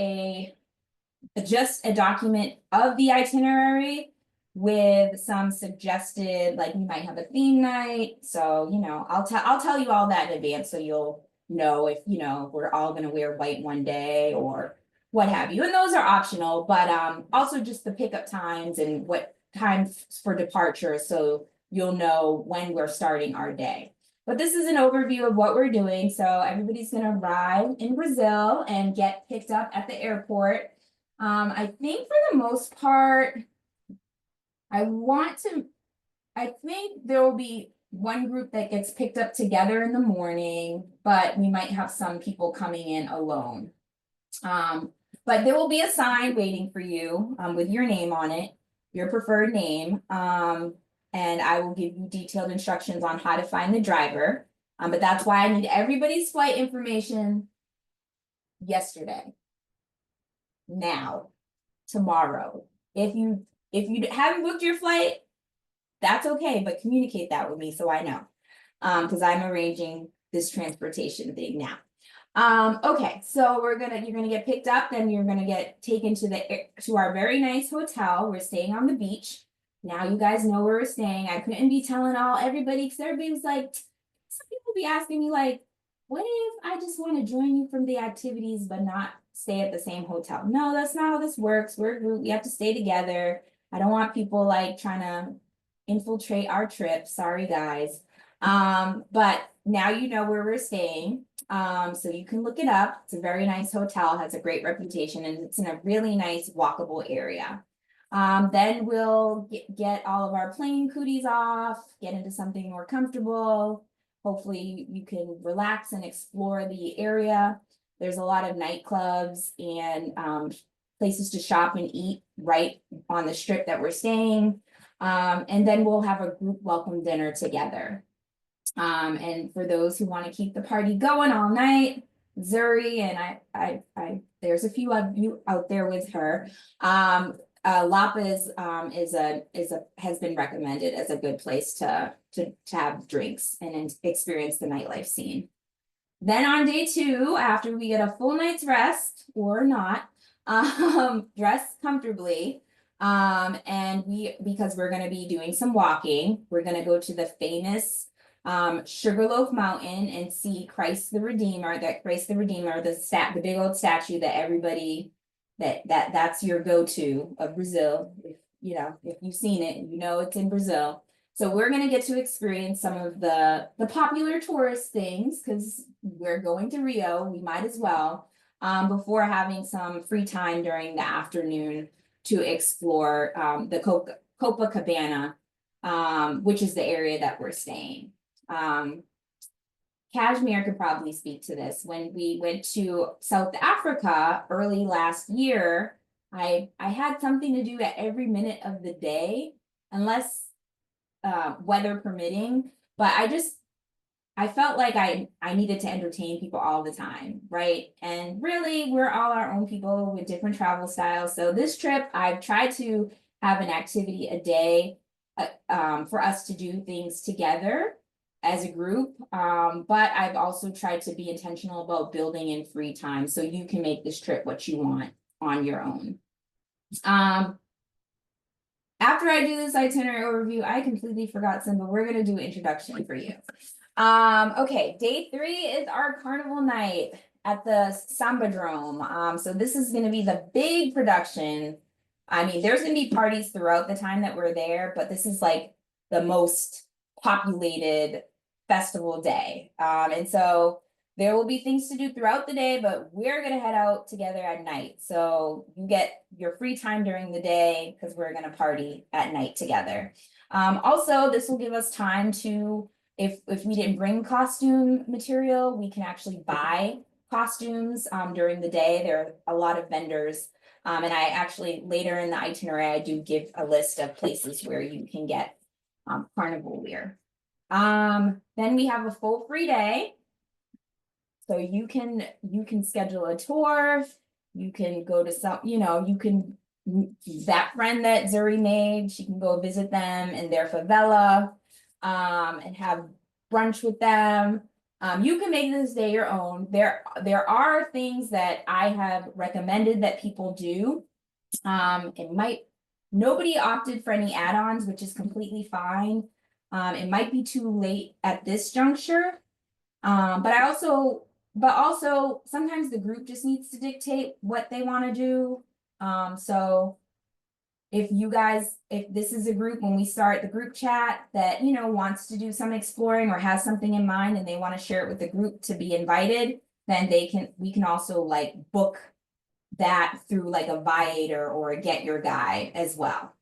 just a document of the itinerary with some suggested, like we might have a theme night. So, you know, I'll tell you all that in advance so you'll know if, you know, we're all gonna wear white one day or what have you. And those are optional, but also just the pickup times and what times for departure, so you'll know when we're starting our day. But this is an overview of what we're doing. So everybody's gonna arrive in Brazil and get picked up at the airport. I think for the most part, I think there will be one group that gets picked up together in the morning, but we might have some people coming in alone. But there will be a sign waiting for you with your name on it, your preferred name. And I will give you detailed instructions on how to find the driver. But that's why I need everybody's flight information yesterday, now, tomorrow. If you haven't booked your flight, that's okay, but communicate that with me so I know. Because I'm arranging this transportation thing now. Okay, so you're gonna get picked up, then you're gonna get taken to our very nice hotel. We're staying on the beach. Now you guys know where we're staying. I couldn't be telling everybody, because everybody was like, some people be asking me like, what if I just want to join you from the activities but not stay at the same hotel? No, that's not how this works. We're a group, we have to stay together. I don't want people like trying to infiltrate our trip. Sorry, guys. But now you know where we're staying. So you can look it up. It's a very nice hotel, has a great reputation, and it's in a really nice walkable area. Then we'll get all of our plane cooties off, get into something more comfortable. Hopefully you can relax and explore the area. There's a lot of nightclubs and places to shop and eat right on the strip that we're staying. And then we'll have a group welcome dinner together. And for those who want to keep the party going all night, Zuri and I there's a few of you out there with her. Lapa has been recommended as a good place to have drinks and experience the nightlife scene. Then on day 2, after we get a full night's rest or not, dress comfortably. And because we're going to be doing some walking, we're going to go to the famous Sugarloaf Mountain and see Christ the Redeemer. That Christ the Redeemer, the big old statue that everybody that's your go-to of Brazil. If you've seen it, you know it's in Brazil. So we're gonna get to experience some of the popular tourist things because we're going to Rio. We might as well, before having some free time during the afternoon to explore the Copacabana, which is the area that we're staying. Kashmir could probably speak to this. When we went to South Africa early last year, I had something to do at every minute of the day, unless weather permitting. But I felt like I needed to entertain people all the time, right? And really, we're all our own people with different travel styles. So this trip, I've tried to have an activity a day for us to do things together as a group, but I've also tried to be intentional about building in free time so you can make this trip what you want on your own. After I do this itinerary overview, I completely forgot some, but we're gonna do an introduction for you. Okay, day 3 is our carnival night at the Sambadrome. So this is gonna be the big production. I mean, there's gonna be parties throughout the time that we're there, but this is like the most populated festival day. And so there will be things to do throughout the day, but we're gonna head out together at night. So you get your free time during the day because we're gonna party at night together. Also, this will give us time to, if we didn't bring costume material, we can actually buy costumes during the day. There are a lot of vendors. And I actually, later in the itinerary, I do give a list of places where you can get carnival wear. Then we have a full free day. So you can schedule a tour, you can go to some, you can, that friend that Zuri made, she can go visit them in their favela, and have brunch with them. You can make this day your own. There are things that I have recommended that people do. Nobody opted for any add-ons, which is completely fine. It might be too late at this juncture. But also sometimes the group just needs to dictate what they want to do. So if this is a group, when we start the group chat that, wants to do some exploring or has something in mind and they want to share it with the group to be invited, then we can also like book that through like a Viator or a Get Your Guide as well.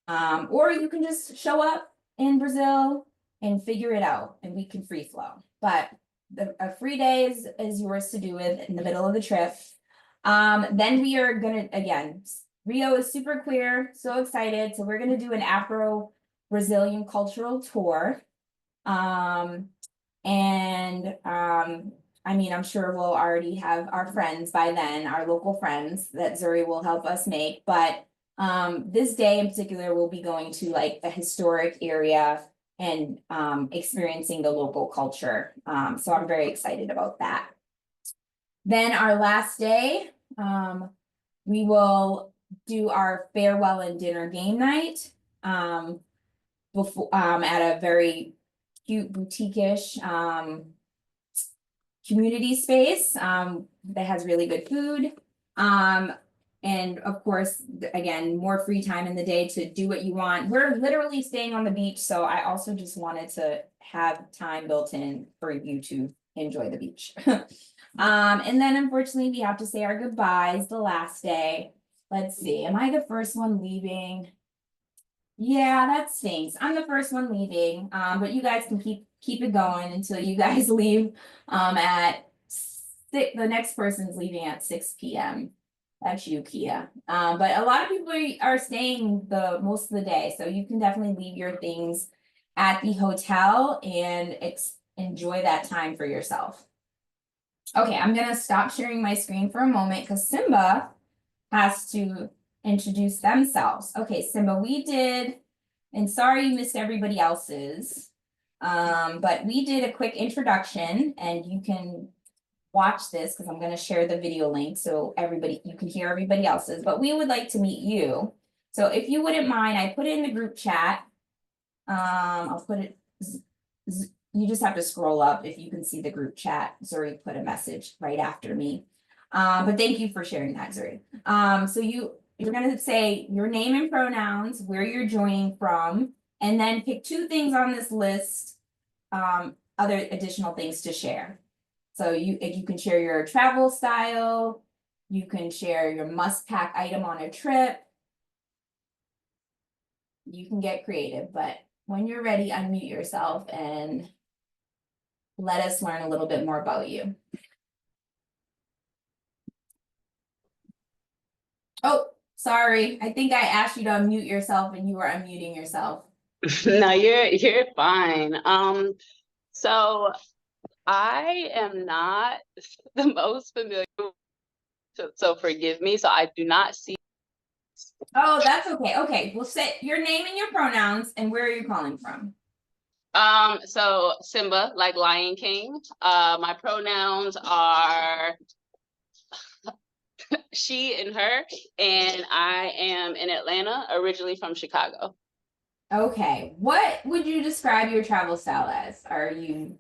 Or you can just show up in Brazil and figure it out and we can free flow. But a free day is yours to do with in the middle of the trip. Then we are gonna, again, Rio is super queer, so excited. So we're gonna do an Afro-Brazilian cultural tour. I mean, I'm sure we'll already have our friends by then, our local friends that Zuri will help us make. But this day in particular, we'll be going to like a historic area and experiencing the local culture. So I'm very excited about that. Then our last day, we will do our farewell and dinner game night before at a very cute boutique-ish community space that has really good food. And of course, again, more free time in the day to do what you want. We're literally staying on the beach, so I also just wanted to have time built in for you to enjoy the beach. And then unfortunately, we have to say our goodbyes the last day. Let's see, am I the first one leaving? Yeah, that stinks. I'm the first one leaving, but you guys can keep it going until you guys leave at 6. The next person's leaving at 6 p.m. That's you, Kia. But a lot of people are staying the most of the day, so you can definitely leave your things at the hotel and enjoy that time for yourself. Okay, I'm gonna stop sharing my screen for a moment because Simba has to introduce themselves. Okay, Simba, we did, and sorry you missed everybody else's, but we did a quick introduction and you can watch this because I'm going to share the video link so you can hear everybody else's, but we would like to meet you. So if you wouldn't mind, I put it in the group chat. I'll put it, you just have to scroll up if you can see the group chat. Zuri put a message right after me. But thank you for sharing that, Zuri. So you're going to say your name and pronouns, where you're joining from, and then pick 2 things on this list, other additional things to share. So you can share your travel style, you can share your must-pack item on a trip. You can get creative, but when you're ready, unmute yourself and let us learn a little bit more about you. Oh, sorry. I think I asked you to unmute yourself and you were unmuting yourself. No, you're fine. So I am not the most familiar, so forgive me. So I do not see. Oh, that's okay. Okay, well, say your name and your pronouns and where are you calling from? So Simba, like Lion King. My pronouns are she and her, and I am in Atlanta, originally from Chicago. Okay, what would you describe your travel style as? Are you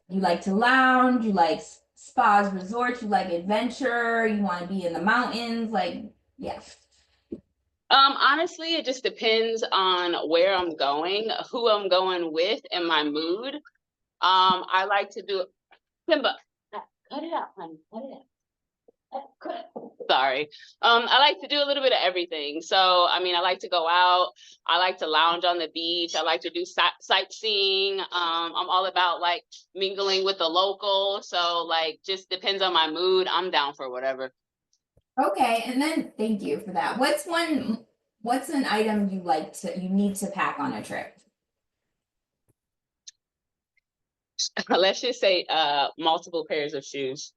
you like to lounge, you like spas, resorts, you like adventure, you want to be in the mountains, like, yeah. Honestly, it just depends on where I'm going, who I'm going with, and my mood. I like to do Simba, cut it out, honey, cut it out. Sorry. I like to do a little bit of everything. So, I mean, I like to go out. I like to lounge on the beach. I like to do sightseeing. I'm all about like mingling with the local. So, like, just depends on my mood. I'm down for whatever. Okay, and then thank you for that. What's an item you need to pack on a trip? Let's just say multiple pairs of shoes.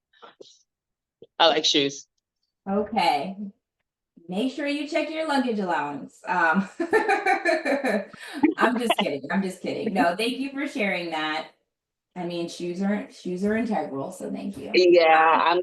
I like shoes. Okay. Make sure you check your luggage allowance. I'm just kidding. I'm just kidding. No, thank you for sharing that. I mean, shoes are integral, so thank you. Yeah, I'm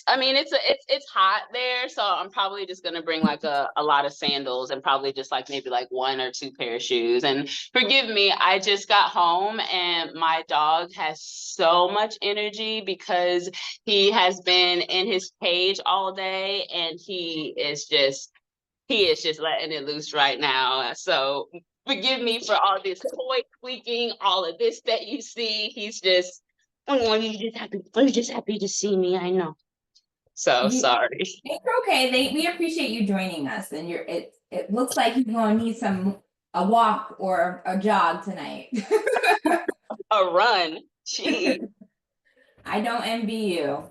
I mean it's hot there, so I'm probably just gonna bring like a lot of sandals and probably just like maybe like 1 or 2 pair of shoes. And forgive me, I just got home and my dog has so much energy because he has been in his cage all day and he is just letting it loose right now. So forgive me for all this toy squeaking, all of this that you see. He's just, oh, he's just happy to see me. I know. So sorry. It's okay. We appreciate you joining us, and it looks like you're gonna need a walk or a jog tonight. A run. Gee. I don't envy you.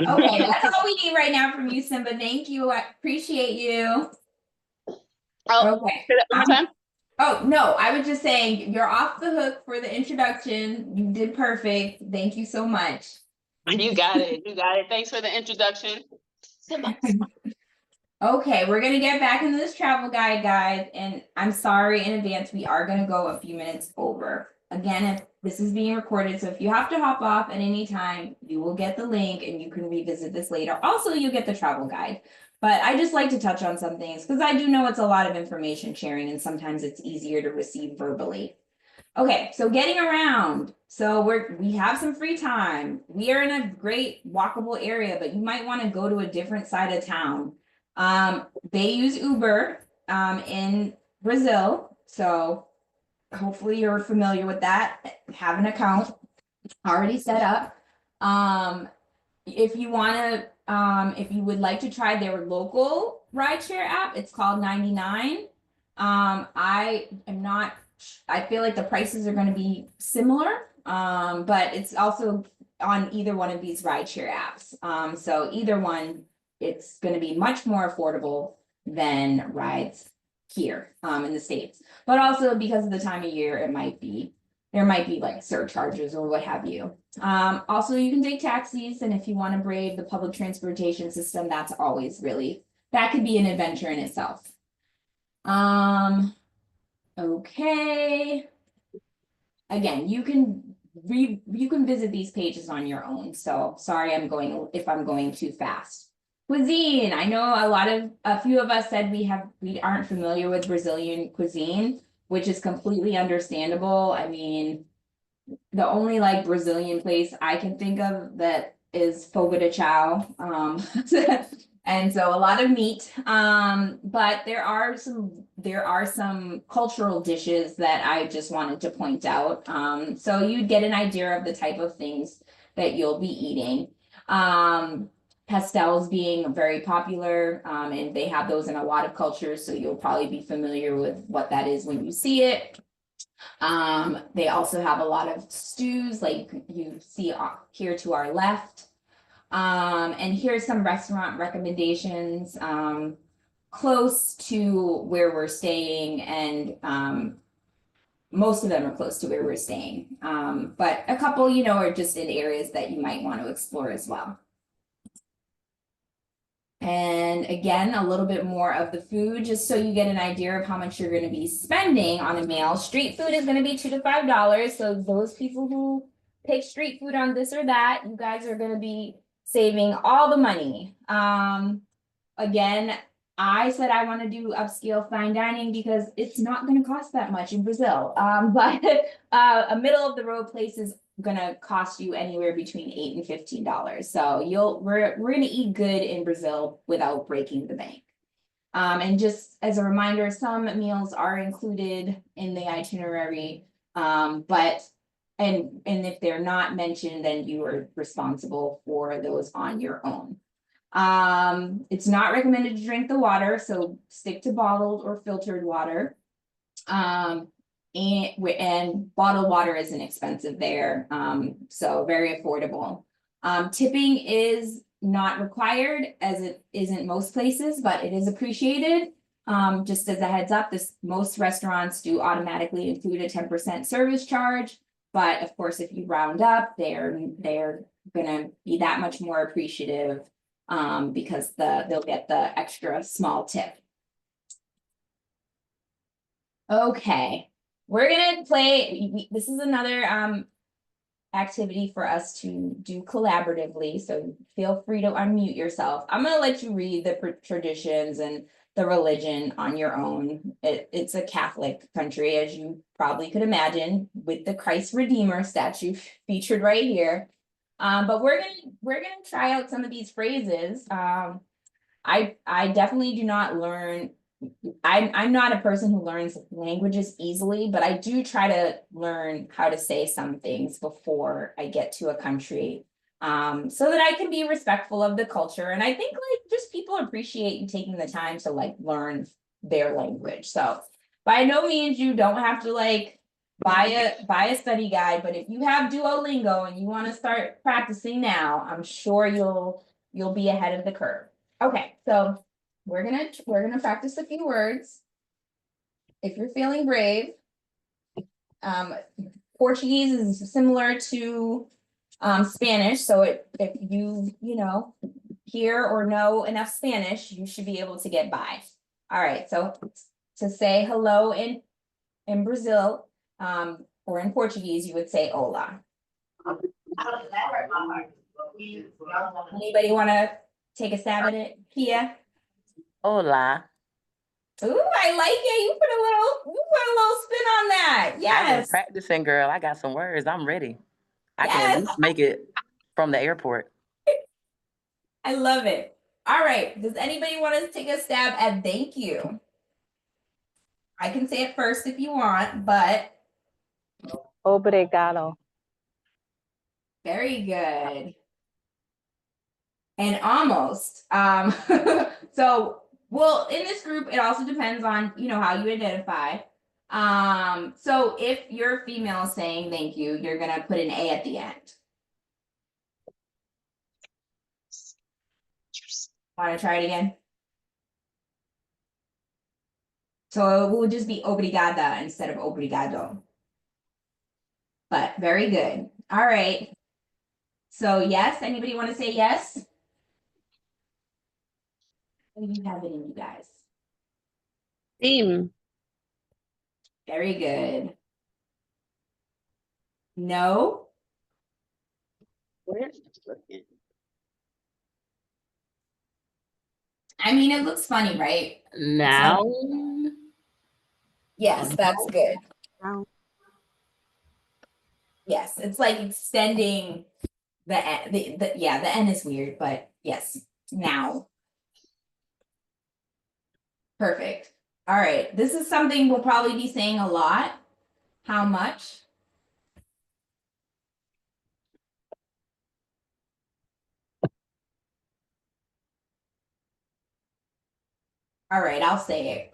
Okay, that's all we need right now from you, Simba. Thank you. I appreciate you. Oh, Okay. say that one more time. Oh, no, I was just saying you're off the hook for the introduction. You did perfect. Thank you so much. You got it. You got it. Thanks for the introduction. Okay, we're gonna get back into this travel guide, guys, and I'm sorry in advance, we are gonna go a few minutes over. Again, if this is being recorded, so if you have to hop off at any time, you will get the link and you can revisit this later. Also, you get the travel guide. But I just like to touch on some things because I do know it's a lot of information sharing and sometimes it's easier to receive verbally. Okay, so getting around. So we have some free time. We are in a great walkable area, but you might want to go to a different side of town. They use Uber in Brazil, so hopefully you're familiar with that. Have an account already set up. If you want to, if you would like to try their local rideshare app, it's called 99. I feel like the prices are going to be similar, but it's also on either one of these rideshare apps. So either one, it's going to be much more affordable than rides here in the States. But also because of the time of year, there might be like surcharges or what have you. Also, you can take taxis, and if you want to brave the public transportation system, that could be an adventure in itself. Okay. Again, you can visit these pages on your own. So sorry if I'm going too fast. Cuisine. I know a few of us said we aren't familiar with Brazilian cuisine, which is completely understandable. I mean, the only like Brazilian place I can think of that is Fogo de Chao. And so a lot of meat, but there are some cultural dishes that I just wanted to point out. So you'd get an idea of the type of things that you'll be eating. Pastels being very popular, and they have those in a lot of cultures, so you'll probably be familiar with what that is when you see it. They also have a lot of stews like you see here to our left. And here's some restaurant recommendations close to where we're staying, and most of them are close to where we're staying. But a couple, are just in areas that you might want to explore as well. And again, a little bit more of the food, just so you get an idea of how much you're going to be spending on a meal. Street food is going to be $2 to $5. So those people who pick street food on this or that, you guys are going to be saving all the money. Again, I said I want to do upscale fine dining because it's not going to cost that much in Brazil. But a middle of the road place is gonna cost you anywhere between $8 and $15. So we're gonna eat good in Brazil without breaking the bank. And just as a reminder, some meals are included in the itinerary, but if they're not mentioned, then you are responsible for those on your own. It's not recommended to drink the water, so stick to bottled or filtered water. And bottled water isn't expensive there, so very affordable. Tipping is not required, as it isn't most places, but it is appreciated. Just as a heads up, most restaurants do automatically include a 10% service charge. But of course, if you round up, they're gonna be that much more appreciative because they'll get the extra small tip. Okay, we're gonna play, this is another activity for us to do collaboratively, so feel free to unmute yourself. I'm gonna let you read the traditions and the religion on your own. It's a Catholic country, as you probably could imagine, with the Christ Redeemer statue featured right here. But we're gonna try out some of these phrases. I definitely do not learn. I'm not a person who learns languages easily, but I do try to learn how to say some things before I get to a country, so that I can be respectful of the culture. And I think like just people appreciate you taking the time to like learn their language. So by no means you don't have to like buy a study guide, but if you have Duolingo and you want to start practicing now, I'm sure you'll be ahead of the curve. Okay, so we're gonna practice a few words. If you're feeling brave, Portuguese is similar to Spanish, so if you know hear or know enough Spanish, you should be able to get by. All right, so to say hello in Brazil, or in Portuguese, you would say hola. Anybody want to take a stab at it, Kia? Hola. Ooh, I like it. You put a little spin on that. I've been Yes. practicing, girl. I got some words. I'm ready. I can at Yes. least make it from the airport. I love it. All right. Does anybody want to take a stab at thank you? I can say it first if you want, but Obrigado. very good. And almost. So, well, in this group, it also depends on, you know, how you identify. So if you're female saying thank you, you're gonna put an A at the end. Want to try it again? So it will just be obrigada instead of obrigado. But very good. All right. So yes, anybody want to say yes? What do you have it in you guys? Theme. Very good. No. Where's it looking? I mean, it looks funny, right? Now, Yes, that's good. Wow. Yes, it's like extending the yeah, the N is weird, but yes, now. Perfect. All right, this is something we'll probably be saying a lot. How much? All right, I'll say it.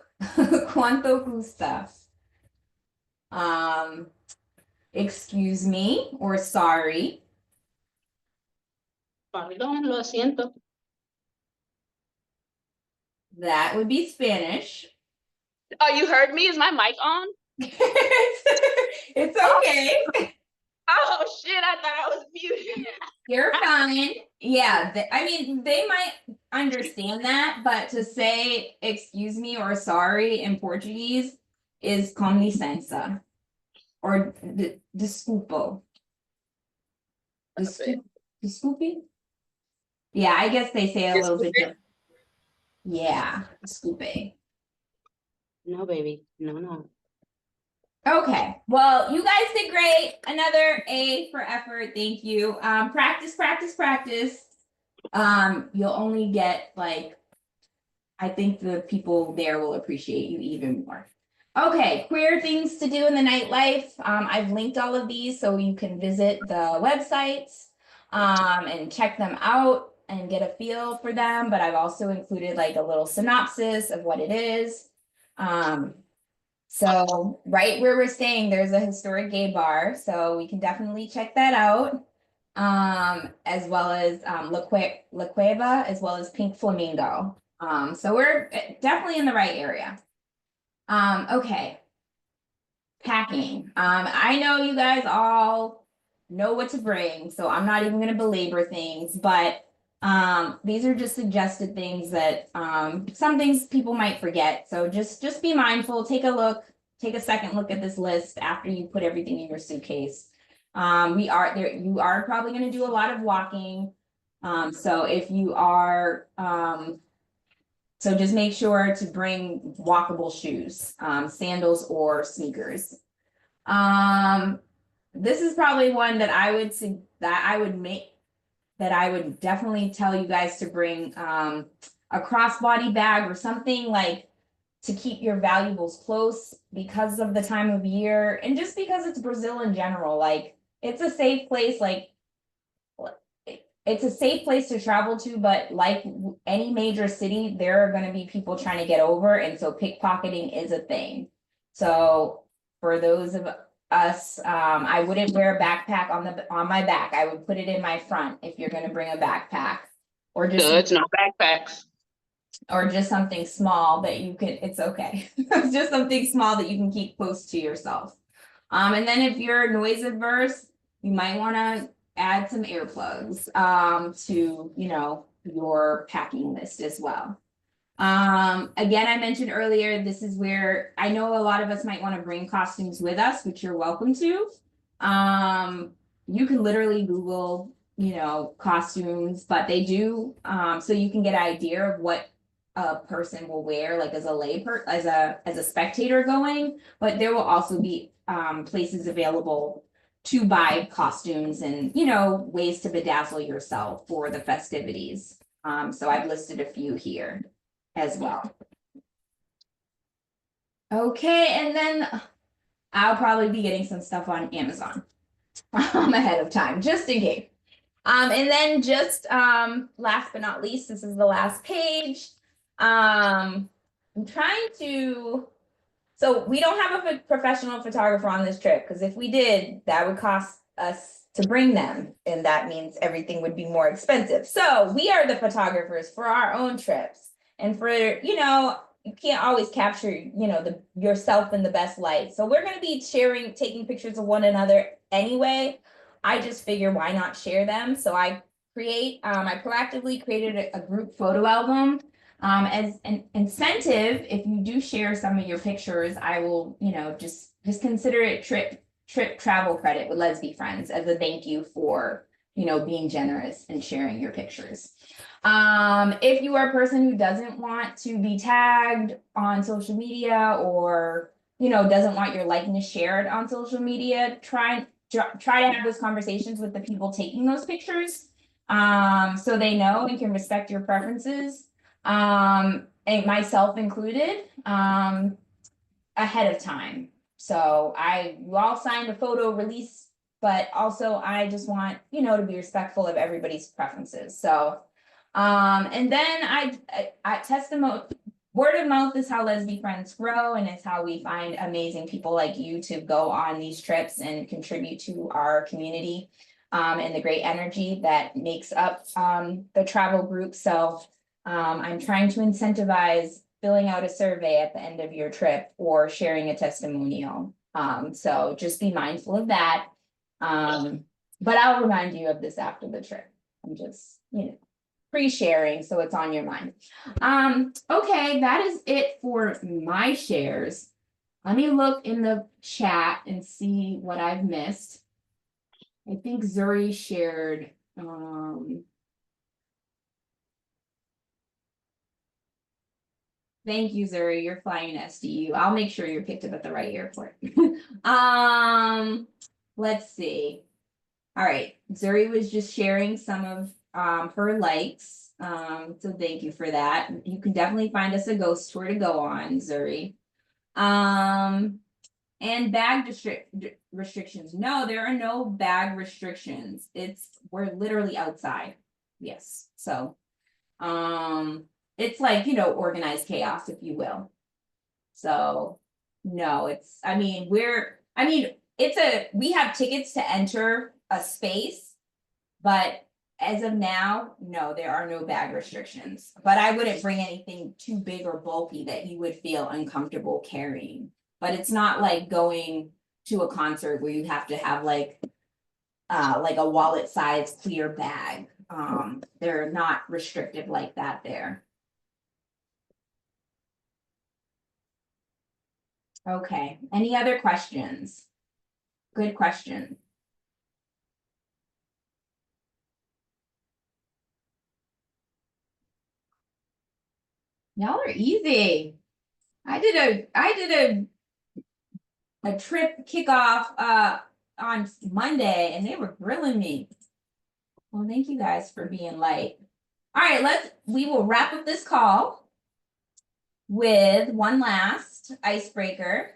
¿Cuánto cuesta? Excuse me or sorry. Perdón, lo siento. That would be Spanish. Oh, you heard me? Is my mic on? It's okay. Oh shit, I thought I was muted. You're fine. Yeah, I mean, they might understand that, but to say excuse me or sorry in Portuguese is com licença or desculpa. Desculpe? Yeah, I guess they say a little bit different. Yeah, desculpe. no, baby, no. Okay, well, you guys did great. Another A for effort. Thank you. Practice. You'll only get like, I think the people there will appreciate you even more. Okay, queer things to do in the nightlife. I've linked all of these so you can visit the websites and check them out and get a feel for them. But I've also included like a little synopsis of what it is. So right where we're staying, there's a historic gay bar, so we can definitely check that out. As well as La Cueva, as well as Pink Flamingo. So we're definitely in the right area. Okay. packing. I know you guys all know what to bring, so I'm not even gonna belabor things, but these are just suggested things that some things people might forget. So just be mindful, take a second look at this list after you put everything in your suitcase. You are probably gonna do a lot of walking. So if you are so just make sure to bring walkable shoes, sandals or sneakers. This is probably one that I would definitely tell you guys to bring a crossbody bag or something like to keep your valuables close because of the time of year and just because it's Brazil in general. Like it's a safe place, it's a safe place to travel to, but like any major city, there are going to be people trying to get over, and so pickpocketing is a thing. So for those of us, I wouldn't wear a backpack on my back. I would put it in my front if you're going to bring a backpack, or Judge, no backpacks. or just something small that you can. It's okay. It's just something small that you can keep close to yourself. And then if you're noise averse, you might want to add some earplugs to, you know, your packing list as well. Again, I mentioned earlier, this is where I know a lot of us might want to bring costumes with us, which you're welcome to. You can literally Google, you know, costumes, but they do, so you can get an idea of what a person will wear, like as a spectator going, but there will also be places available to buy costumes and, you know, ways to bedazzle yourself for the festivities. So I've listed a few here as well. Okay, and then I'll probably be getting some stuff on Amazon ahead of time, just in case. And then just last but not least, this is the last page. I'm trying to, so we don't have a professional photographer on this trip, because if we did, that would cost us to bring them, and that means everything would be more expensive. So we are the photographers for our own trips, and for, you know, you can't always capture, you know, yourself in the best light. So we're going to be taking pictures of one another anyway. I just figure why not share them? So I proactively created a group photo album. As an incentive, if you do share some of your pictures, I will, you know, just consider it trip travel credit with Lesbi Friends as a thank you for, you know, being generous and sharing your pictures. If you are a person who doesn't want to be tagged on social media, or, you know, doesn't want your likeness shared on social media, try to have those conversations with the people taking those pictures, so they know and can respect your preferences, and myself included, ahead of time. So you all signed a photo release, but also I just want, you know, to be respectful of everybody's preferences. So, and then I testimony, word of mouth is how Lesbi Friends grow, and it's how we find amazing people like you to go on these trips and contribute to our community, and the great energy that makes up the travel group. So I'm trying to incentivize filling out a survey at the end of your trip or sharing a testimonial. So just be mindful of that. But I'll remind you of this after the trip. I'm just, you know, pre-sharing, so it's on your mind. Okay, that is it for my shares. Let me look in the chat and see what I've missed. I think Zuri shared, thank you, Zuri. You're flying SDU. I'll make sure you're picked up at the right airport. Let's see. All right, Zuri was just sharing some of her likes. So thank you for that. You can definitely find us a ghost tour to go on, Zuri. And bag restrictions. No, there are no bag restrictions. We're literally outside. Yes. So it's like, you know, organized chaos, if you will. So no, we have tickets to enter a space, but as of now, no, there are no bag restrictions. But I wouldn't bring anything too big or bulky that you would feel uncomfortable carrying. But it's not like going to a concert where you have to have like a wallet size clear bag. They're not restrictive like that there. Okay, any other questions? Good question. Y'all are easy. I did a trip kickoff on Monday and they were grilling me. Well, thank you guys for being light. All right, we will wrap up this call with one last icebreaker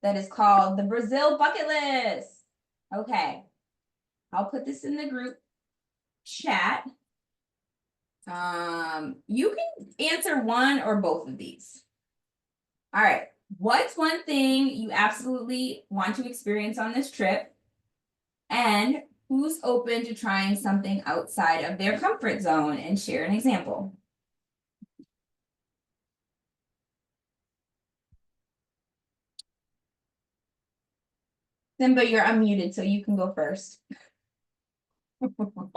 that is called the Brazil bucket list. Okay, I'll put this in the group chat. You can answer one or both of these. All right, what's one thing you absolutely want to experience on this trip? And who's open to trying something outside of their comfort zone, and share an example? Simba, you're unmuted, so you can go first. Oh,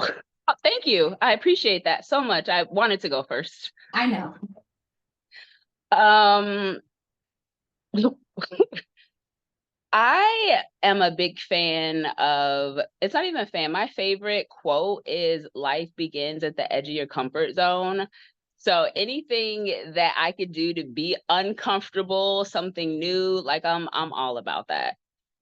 thank you. I appreciate that so much. I wanted to go first. I know. I am a big fan of, it's not even a fan, my favorite quote is life begins at the edge of your comfort zone. So anything that I could do to be uncomfortable, something new, like I'm all about that.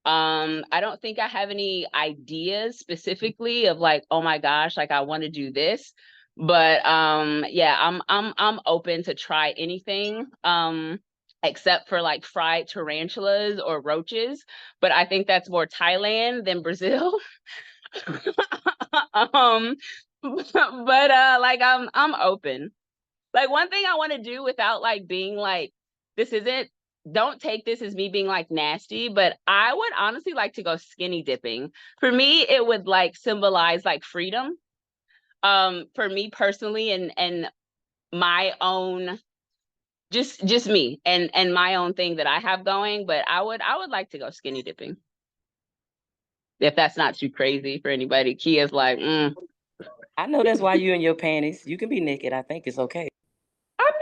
I don't think I have any ideas specifically of like, oh my gosh, like I want to do this. But yeah, I'm open to try anything. Except for like fried tarantulas or roaches, but I think that's more Thailand than Brazil. Like I'm open. Like one thing I want to do without like being like, don't take this as me being like nasty, but I would honestly like to go skinny dipping. For me, it would like symbolize like freedom. For me personally, and my own, just me and my own thing that I have going, but I would like to go skinny dipping. If that's not too crazy for anybody. Kia's like, I know that's why you in your panties. You can be naked. I think it's okay. I'm not.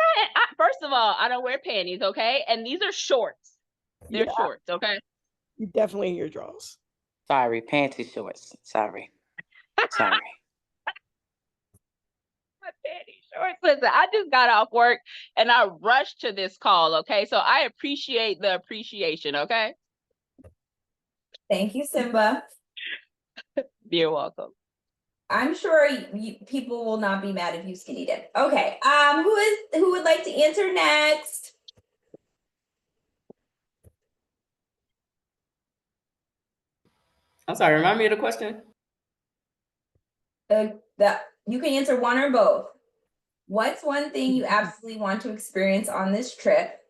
First of all, I don't wear panties, okay? And these are shorts. They're shorts, okay? You definitely in your drawers. Sorry, panty shorts. Sorry. Sorry. My panty shorts. Listen, I just got off work and I rushed to this call, okay? So I appreciate the appreciation, okay? Thank you, Simba. You're welcome. I'm sure people will not be mad if you skinny dip. Okay. Who would like to answer next? I'm sorry, remind me of the question. You can answer one or both. What's one thing you absolutely want to experience on this trip?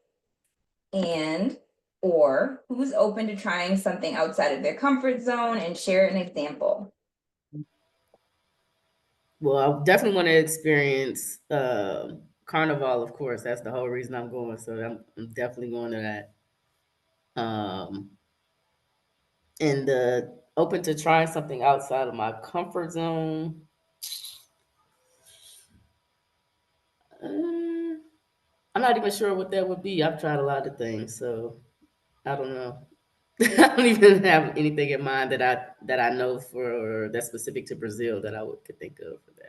And or who's open to trying something outside of their comfort zone, and share an example? Well, I definitely want to experience Carnival, of course. That's the whole reason I'm going. So I'm definitely going to that. And open to trying something outside of my comfort zone. I'm not even sure what that would be. I've tried a lot of things, so I don't know. I don't even have anything in mind that I know for that's specific to Brazil that I could think of for that.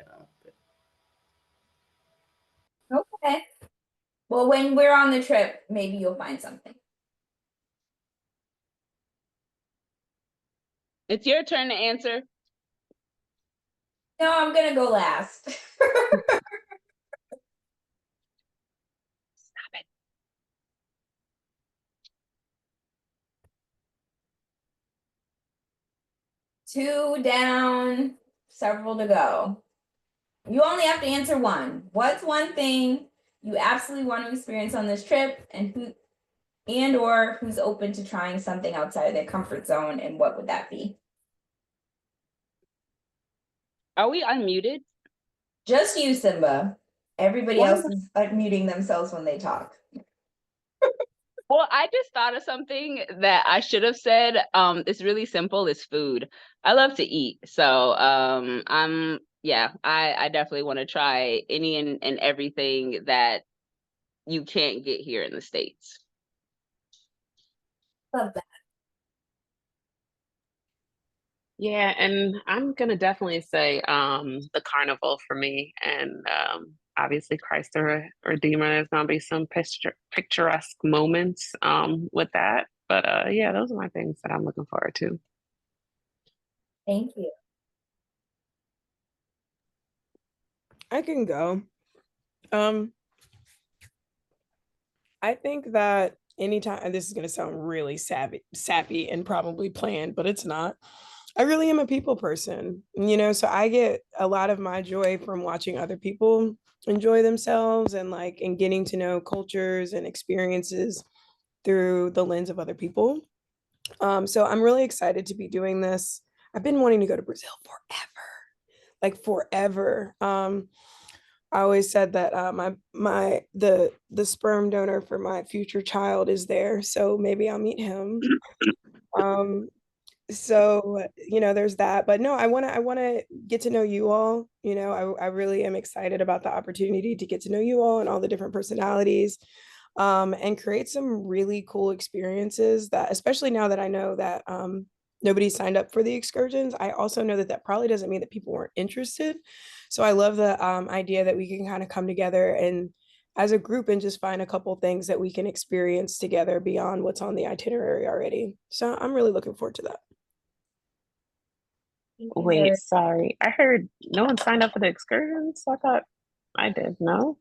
Okay. Well, when we're on the trip, maybe you'll find something. It's your turn to answer. No, I'm gonna go last. Stop it. 2 down, several to go. You only have to answer one. What's one thing you absolutely want to experience on this trip, and or who's open to trying something outside of their comfort zone, and what would that be? Are we unmuted? Just you, Simba. Everybody else is muting themselves when they talk. Well, I just thought of something that I should have said. It's really simple. It's food. I love to eat. So I definitely want to try any and everything that you can't get here in the States. Love that. Yeah, and I'm gonna definitely say the carnival for me, and obviously Christ the Redeemer. There's gonna be some picturesque moments with that. But yeah, those are my things that I'm looking forward to. Thank you. I can go. Um, I think that anytime, and this is going to sound really sappy and probably planned, but it's not. I really am a people person, so I get a lot of my joy from watching other people enjoy themselves and getting to know cultures and experiences through the lens of other people. So I'm really excited to be doing this. I've been wanting to go to Brazil forever, like forever. I always said that the sperm donor for my future child is there, so maybe I'll meet him. Um, so there's that. But no, I want to get to know you all. I really am excited about the opportunity to get to know you all and all the different personalities, and create some really cool experiences that, especially now that I know that nobody signed up for the excursions. I also know that that probably doesn't mean that people weren't interested. So I love the idea that we can kind of come together and as a group and just find a couple things that we can experience together beyond what's on the itinerary already. So I'm really looking forward to that. Wait, sorry. I heard no one signed up for the excursions. I thought I did, no?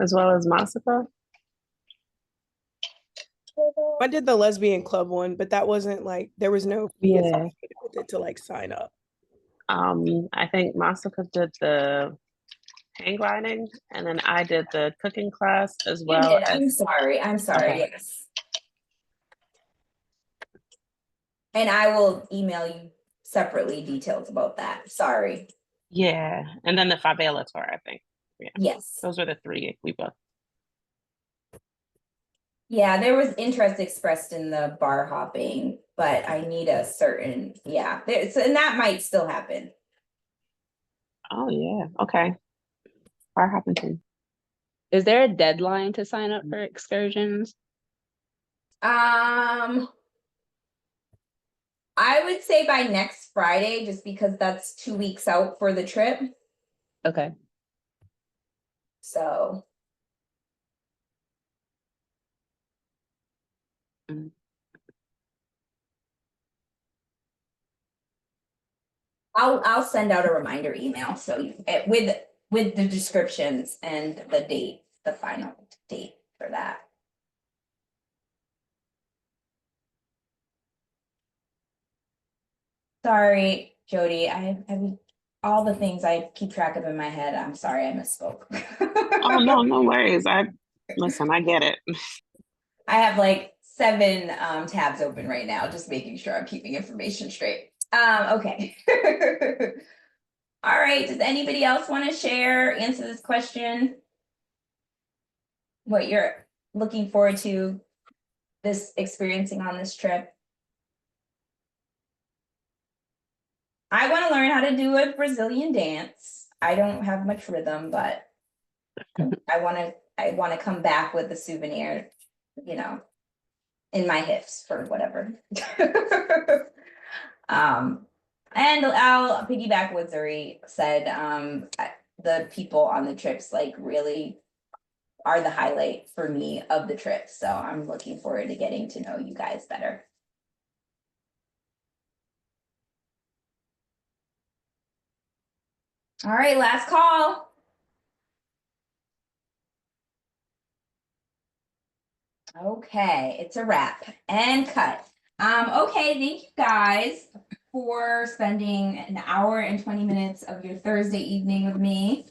As well as Masaka. I did the lesbian club one, but that wasn't like there was no fee Yeah. associated with it to like sign up. I think Masaka did the hang gliding, and then I did the cooking class as well as. I'm sorry. Okay. Yes. And I will email you separately details about that. Sorry. Yeah, and then the favela tour, I think. Yeah, Yes. those were the three we booked. Yeah, there was interest expressed in the bar hopping, but I need a certain, and that might still happen. Oh yeah, okay. Bar hopping too. Is there a deadline to sign up for excursions? I would say by next Friday, just because that's 2 weeks out for the trip. Okay. So. Mm. I'll send out a reminder email so with the descriptions and the date, the final date for that. Sorry, Jody. I all the things I keep track of in my head. I'm sorry, I misspoke. Oh no worries. Listen, I get it. I have like 7 tabs open right now, just making sure I'm keeping information straight. Okay. All right. Does anybody else want to answer this question? What you're looking forward to experiencing on this trip? I want to learn how to do a Brazilian dance. I don't have much rhythm, but I want to come back with the souvenir, in my hips for whatever. And I'll piggyback what Zuri said. The people on the trips really are the highlight for me of the trip. So I'm looking forward to getting to know you guys better. All right, last call. Okay, it's a wrap and cut. Okay, thank you guys for spending an hour and 20 minutes of your Thursday evening with me.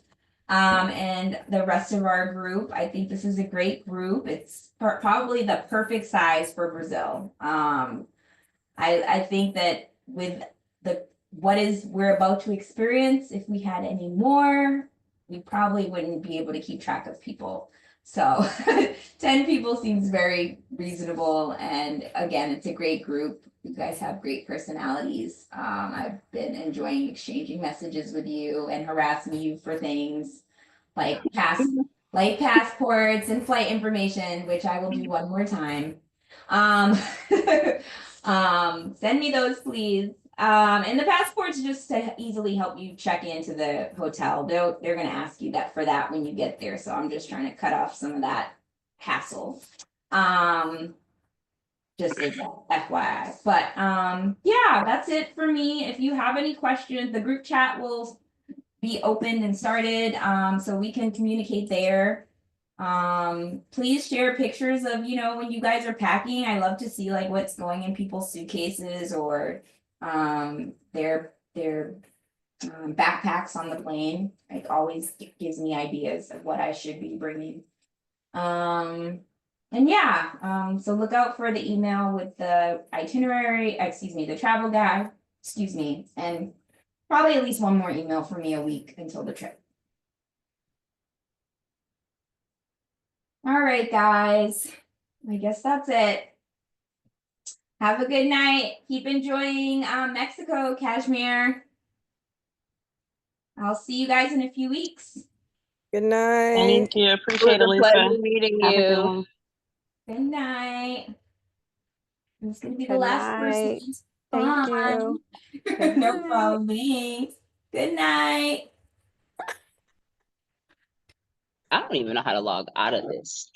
And the rest of our group. I think this is a great group. It's probably the perfect size for Brazil. I think that with we're about to experience, if we had any more, we probably wouldn't be able to keep track of people. So 10 people seems very reasonable. And again, it's a great group. You guys have great personalities. I've been enjoying exchanging messages with you and harassing you for things like passports and flight information, which I will do one more time. Um, send me those, please. And the passports just to easily help you check into the hotel. They're gonna ask you that for that when you get there. So I'm just trying to cut off some of that hassle. Just as FYI. But yeah, that's it for me. If you have any questions, the group chat will be opened and started so we can communicate there. Please share pictures of, when you guys are packing. I love to see like what's going in people's suitcases or their backpacks on the plane. Like always gives me ideas of what I should be bringing. And yeah, so look out for the email with the itinerary, the travel guide, and probably at least one more email from me a week until the trip. All right, guys. I guess that's it. Have a good night. Keep enjoying Mexico, Kashmir. I'll see you guys in a few weeks. Good night. Thank you. It Appreciate it, was a Lisa. pleasure meeting Have a good you. one. Good night. It's gonna be the Good last person. night. Thank you. Good No night. problem. Thanks. Good night. I don't even know how to log out of this.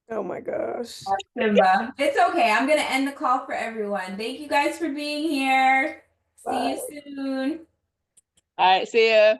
Oh my gosh. Simba. It's okay. I'm gonna end the call for everyone. Thank you guys for being here. See you soon. All right, see ya.